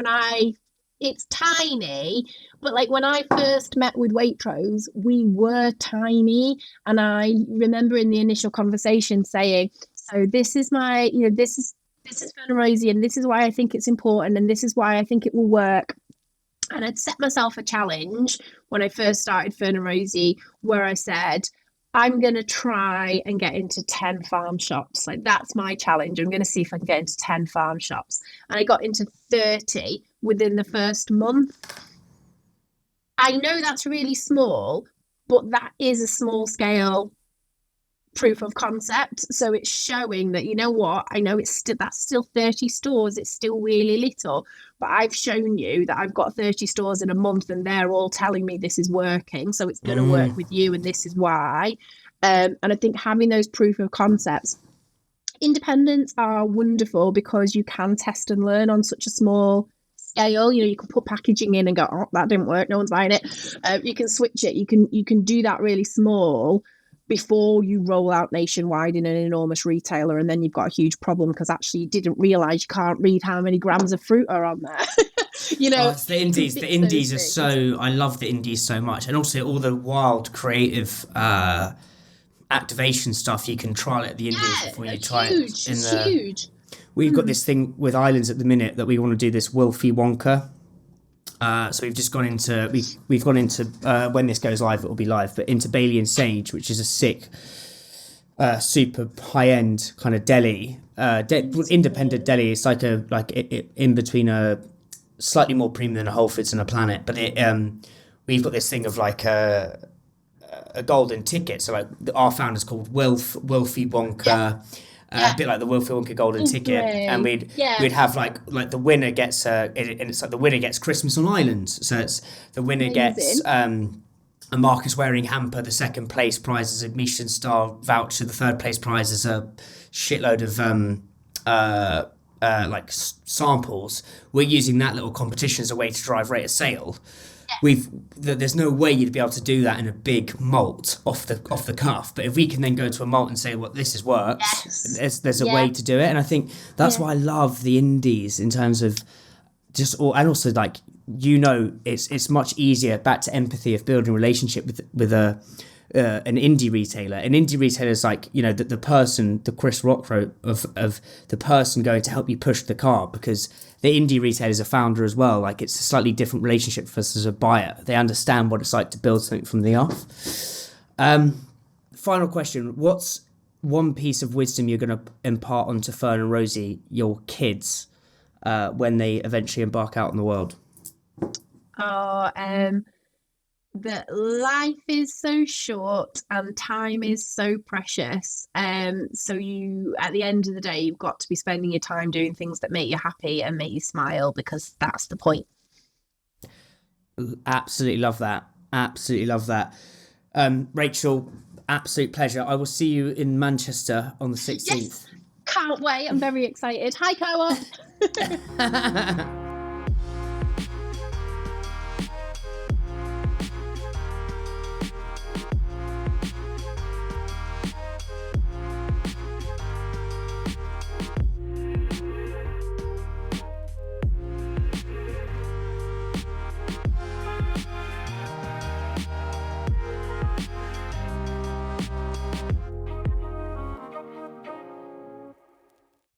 it's tiny, but like when I first met with Waitrose, we were tiny. And I remember in the initial conversation saying, so this is my, this is Fearne Rosie, and this is why I think it's important, and this is why I think it will work. And I'd set myself a challenge when I first started Fearne Rosie, where I said, I'm going to try and get into 10 farm shops. Like, that's my challenge. I'm going to see if I can get into 10 farm shops. And I got into 30 within the first month. I know that's really small, But that is a small scale proof of concept. So it's showing that, you know what, I know that's still 30 stores, it's still really little, but I've shown you that I've got 30 stores in a month and they're all telling me this is working, so it's going to work with you and this is why. And I think having those proof of concepts, independents are wonderful because you can test and learn on such a small scale. You know, you can put packaging in and go, oh, that didn't work, no one's buying it. You can switch it, you can do that really small before you roll out nationwide in an enormous retailer, and then you've got a huge problem because actually you didn't realise you can't read how many grams of fruit are on there. You know, it's the indies. The indies are so, I love the indies so much, and also all the wild creative activation stuff you can trial at the indies before you try it. It's huge. We've got this thing with islands at the minute that we want to do this Wilfy Wonka. So we've just gone into we've gone into when this goes live, it will be live, but into Bailey and Sage, which is a sick, super high end kind of deli, independent deli. It's like in between a slightly more premium than a Whole Foods and a Planet, but we've got this thing of like a golden ticket. So like our founder's called Wilfy Wonka. Yeah. A bit like the Wilfy Wonka golden ticket, and we'd have like the winner gets and it's like the winner gets Christmas on Islands. So it's the winner gets a Marcus Waring hamper. The second place prize is a Michelin star voucher. The third place prize is a shitload of samples. We're using that little competition as a way to drive rate of sale. There's no way you'd be able to do that in a big malt off the cuff, but if we can then go to a malt and say, well, this works, there's a way to do it. And I think that's why I love the indies in terms of and also like, you know, it's much easier, back to empathy of building a relationship with an indie retailer. An indie retailer is like, you know, the person, the Chris Rock wrote of the person going to help you push the car, because the indie retailer is a founder as well. Like, it's a slightly different relationship for us as a buyer. They understand what it's like to build something from the off. Final question. What's one piece of wisdom you're going to impart onto Fearne and Rosie, your kids, when they eventually embark out in the world? That life is so short and time is so precious. So you, at the end of the day, you've got to be spending your time doing things that make you happy and make you smile, because that's the point. Absolutely love that. Absolutely love that. Rachel, absolute pleasure. I will see you in Manchester on the 16th. Yes, can't wait. I'm very excited. Hi, CoOp.